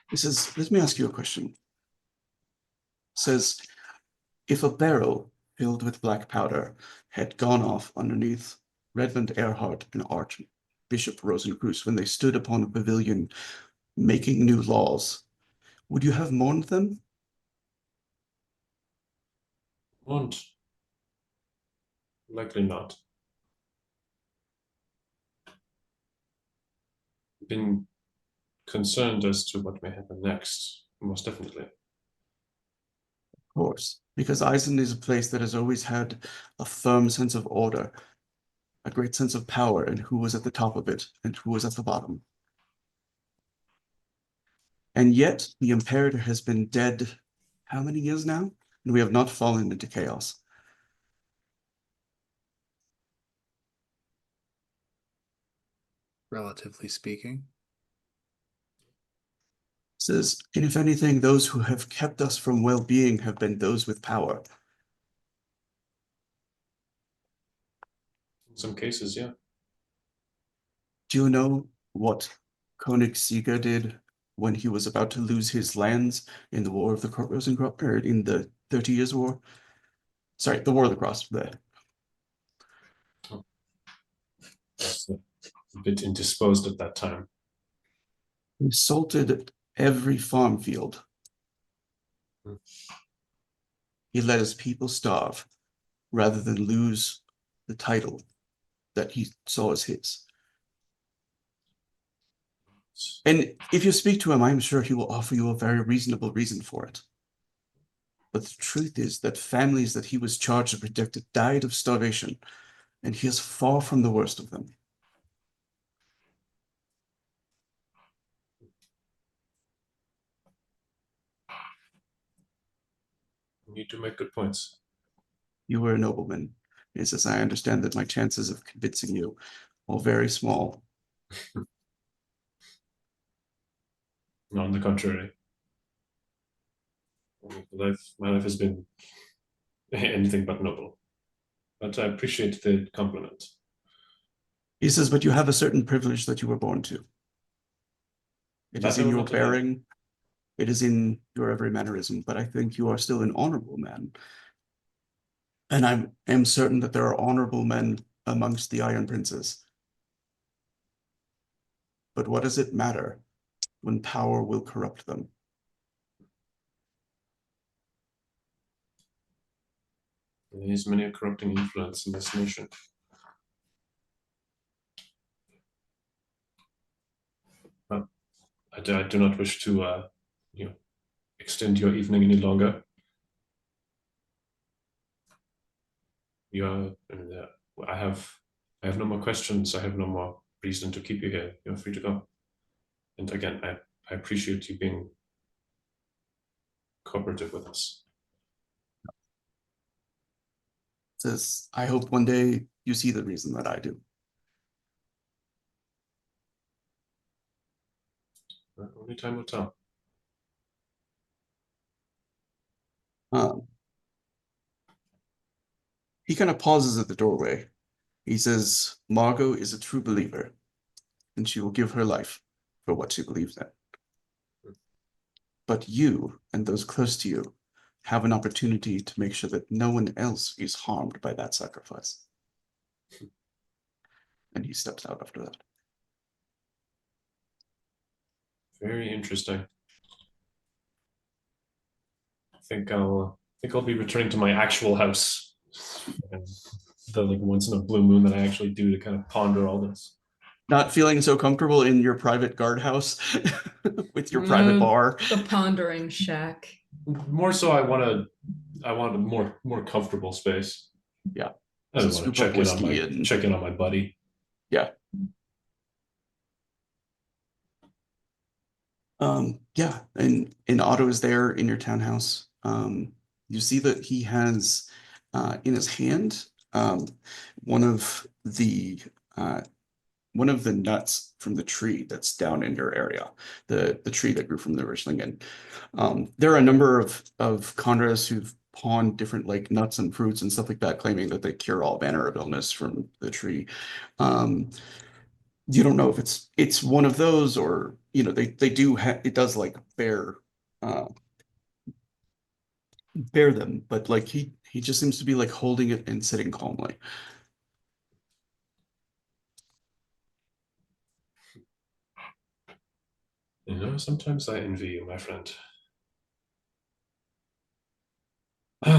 He says, let me ask you a question. Says, if a barrel filled with black powder had gone off underneath Redmond Earhart and Archbishop Rosencreutz when they stood upon a pavilion making new laws, would you have mourned them? Mourned? Likely not. Been concerned as to what may happen next, most definitely. Of course, because Eisen is a place that has always had a firm sense of order, a great sense of power, and who was at the top of it and who was at the bottom. And yet, the Imperator has been dead how many years now? And we have not fallen into chaos. Relatively speaking. Says, and if anything, those who have kept us from well-being have been those with power. In some cases, yeah. Do you know what Koenig Sieger did when he was about to lose his lands in the War of the Rosencross, or in the 30 Years' War? Sorry, the War of the Cross. That's a bit indisposed at that time. He salted every farm field. He let his people starve rather than lose the title that he saw as his. And if you speak to him, I'm sure he will offer you a very reasonable reason for it. But the truth is that families that he was charged to protect died of starvation, and he is far from the worst of them. You do make good points. You were a nobleman. He says, I understand that my chances of convincing you are very small. No, on the contrary. My life has been anything but noble. But I appreciate the compliment. He says, but you have a certain privilege that you were born to. It is in your bearing. It is in your every mannerism, but I think you are still an honorable man. And I am certain that there are honorable men amongst the Iron Princes. But what does it matter when power will corrupt them? There is many a corrupting influence in this nation. Well, I do not wish to, extend your evening any longer. I have no more questions. I have no more reason to keep you here. You're free to go. And again, I appreciate you being cooperative with us. Says, I hope one day you see the reason that I do. Only time will tell. He kind of pauses at the doorway. He says, Margot is a true believer, and she will give her life for what she believes in. But you and those close to you have an opportunity to make sure that no one else is harmed by that sacrifice. And he steps out after that. Very interesting. I think I'll be returning to my actual house. And the once in a blue moon that I actually do to kind of ponder all this. Not feeling so comfortable in your private guardhouse with your private bar. The pondering shack. More so, I want a more comfortable space. Yeah. I just want to check in on my buddy. Yeah. Yeah, and Otto is there in your townhouse. You see that he has in his hand one of the nuts from the tree that's down in your area, the tree that grew from the Rishlingen. There are a number of Conras who've pawned different like nuts and fruits and stuff like that, claiming that they cure all manner of illness from the tree. You don't know if it's one of those, or they do it does like bear them, but like he just seems to be like holding it and sitting calmly. Sometimes I envy you, my friend. You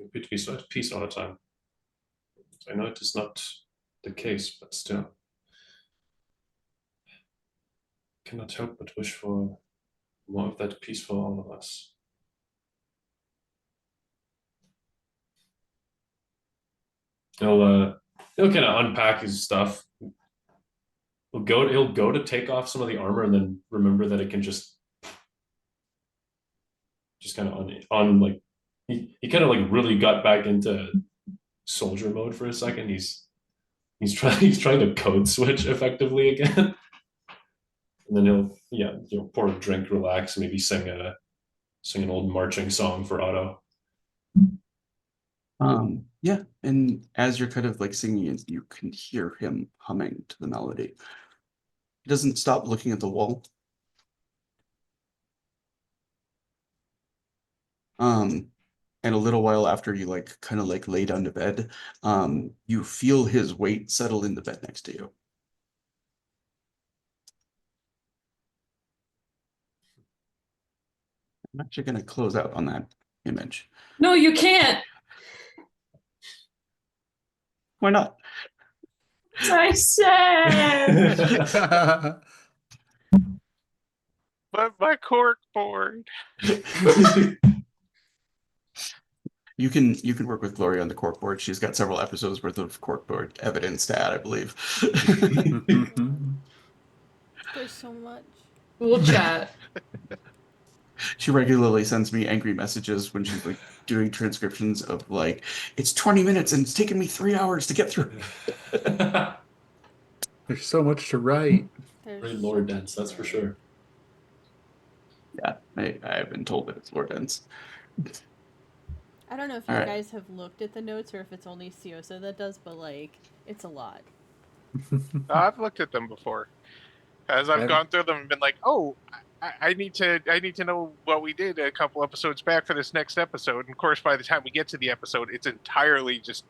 appear to be so at peace all the time. I know it is not the case, but still. Cannot help but wish for more of that peace for all of us. He'll kind of unpack his stuff. He'll go to take off some of the armor and then remember that it can just kind of on like he kind of like really got back into soldier mode for a second. He's trying to code switch effectively again. And then he'll pour a drink, relax, maybe sing an old marching song for Otto. Yeah, and as you're kind of like singing it, you can hear him humming to the melody. He doesn't stop looking at the wall. And a little while after you like kind of like lay down to bed, you feel his weight settle in the bed next to you. I'm actually going to close out on that image. No, you can't. Why not? I said. But my cork board. You can work with Gloria on the corkboard. She's got several episodes worth of corkboard evidence to add, I believe. There's so much. We'll chat. She regularly sends me angry messages when she's like doing transcriptions of like, it's 20 minutes and it's taken me 3 hours to get through. There's so much to write. Very lore dense, that's for sure. Yeah, I have been told that it's lore dense. I don't know if you guys have looked at the notes or if it's only Ciosa that does, but like, it's a lot. I've looked at them before. As I've gone through them and been like, oh, I need to know what we did a couple episodes back for this next episode. And of course, by the time we get to the episode, it's entirely just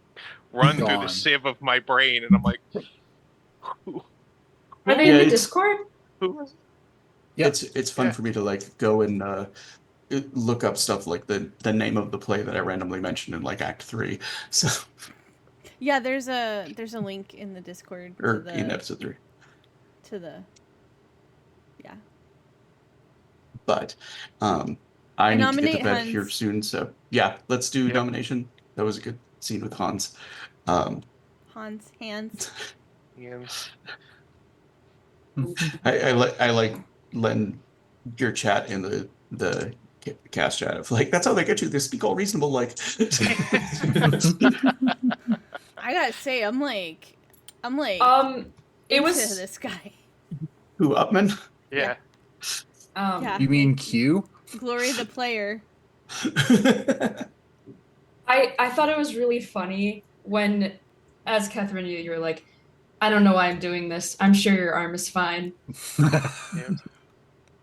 run through the Gone. sieve of my brain, and I'm like, who Are they Yeah, in the it's- Discord? was it? Yep. It's fun Yeah. for me to like go and look up stuff like the name of the play that I randomly mentioned in like Act 3. So Yeah, there's a link in the Discord to or in the episode 3. yeah. But I I need to get to nominate bed here Hans. soon. So yeah, let's do Yep. nomination. That was a good scene with Hans. Hans hands. Ian's. I like letting your chat in the cast chat of like that's how they get you. They speak all reasonable like. I gotta say, I'm like It into was this guy. Who Upman? Yeah. Yeah. You mean like, Q? Glory the player. I thought it was really funny when, as Catherine, you were like, I don't know why I'm doing this. I'm sure your arm is fine.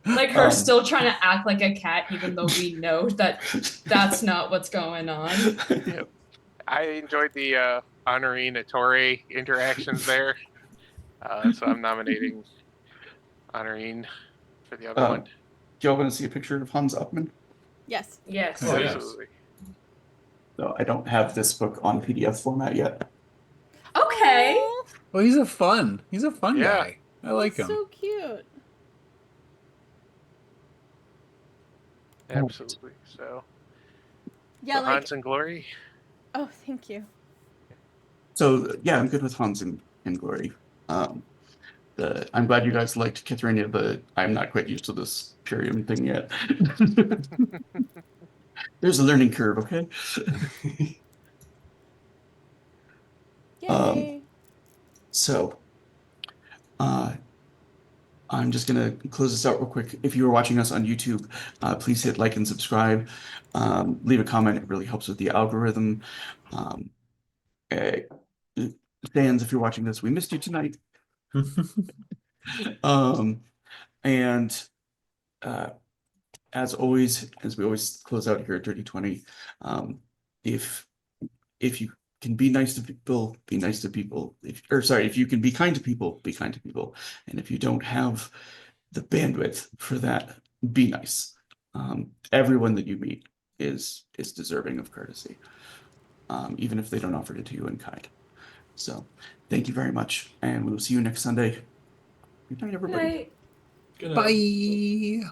Like her still trying to act like a cat, even though we know that that's not what's going on. Yep. I enjoyed the Honorine Ettore interactions there. So I'm nominating Honorine for the other one. Do y'all want to see a picture of Hans Upman? Yes. Yes. Oh, yes. Absolutely. So I don't have this book on PDF format yet. Okay. Aw, Well, he's a fun Yeah. guy. I like that's him. so cute. Absolutely. So, Yeah, so like Hans and Glory. oh, thank you. So yeah, I'm good with Hans and Glory. I'm glad you guys liked Kithrania, but I'm not quite used to this Purium thing yet. There's a learning curve, okay? Yay. So, I'm just gonna close this out real quick. If you are watching us on YouTube, please hit like and subscribe. Leave a comment; it really helps with the algorithm. Eh, Fans, if you're watching this, we missed you tonight. And as always, as we always close out here at Dirty 20, if you can be nice to people, be nice to people. If you can be kind to people, be kind to people. And if you don't have the bandwidth for that, be nice. Everyone that you meet is deserving of courtesy, even if they don't offer it to you in kind. So thank you very much, and we will see you next Sunday. Good night, everybody. Night. Good night. Bye.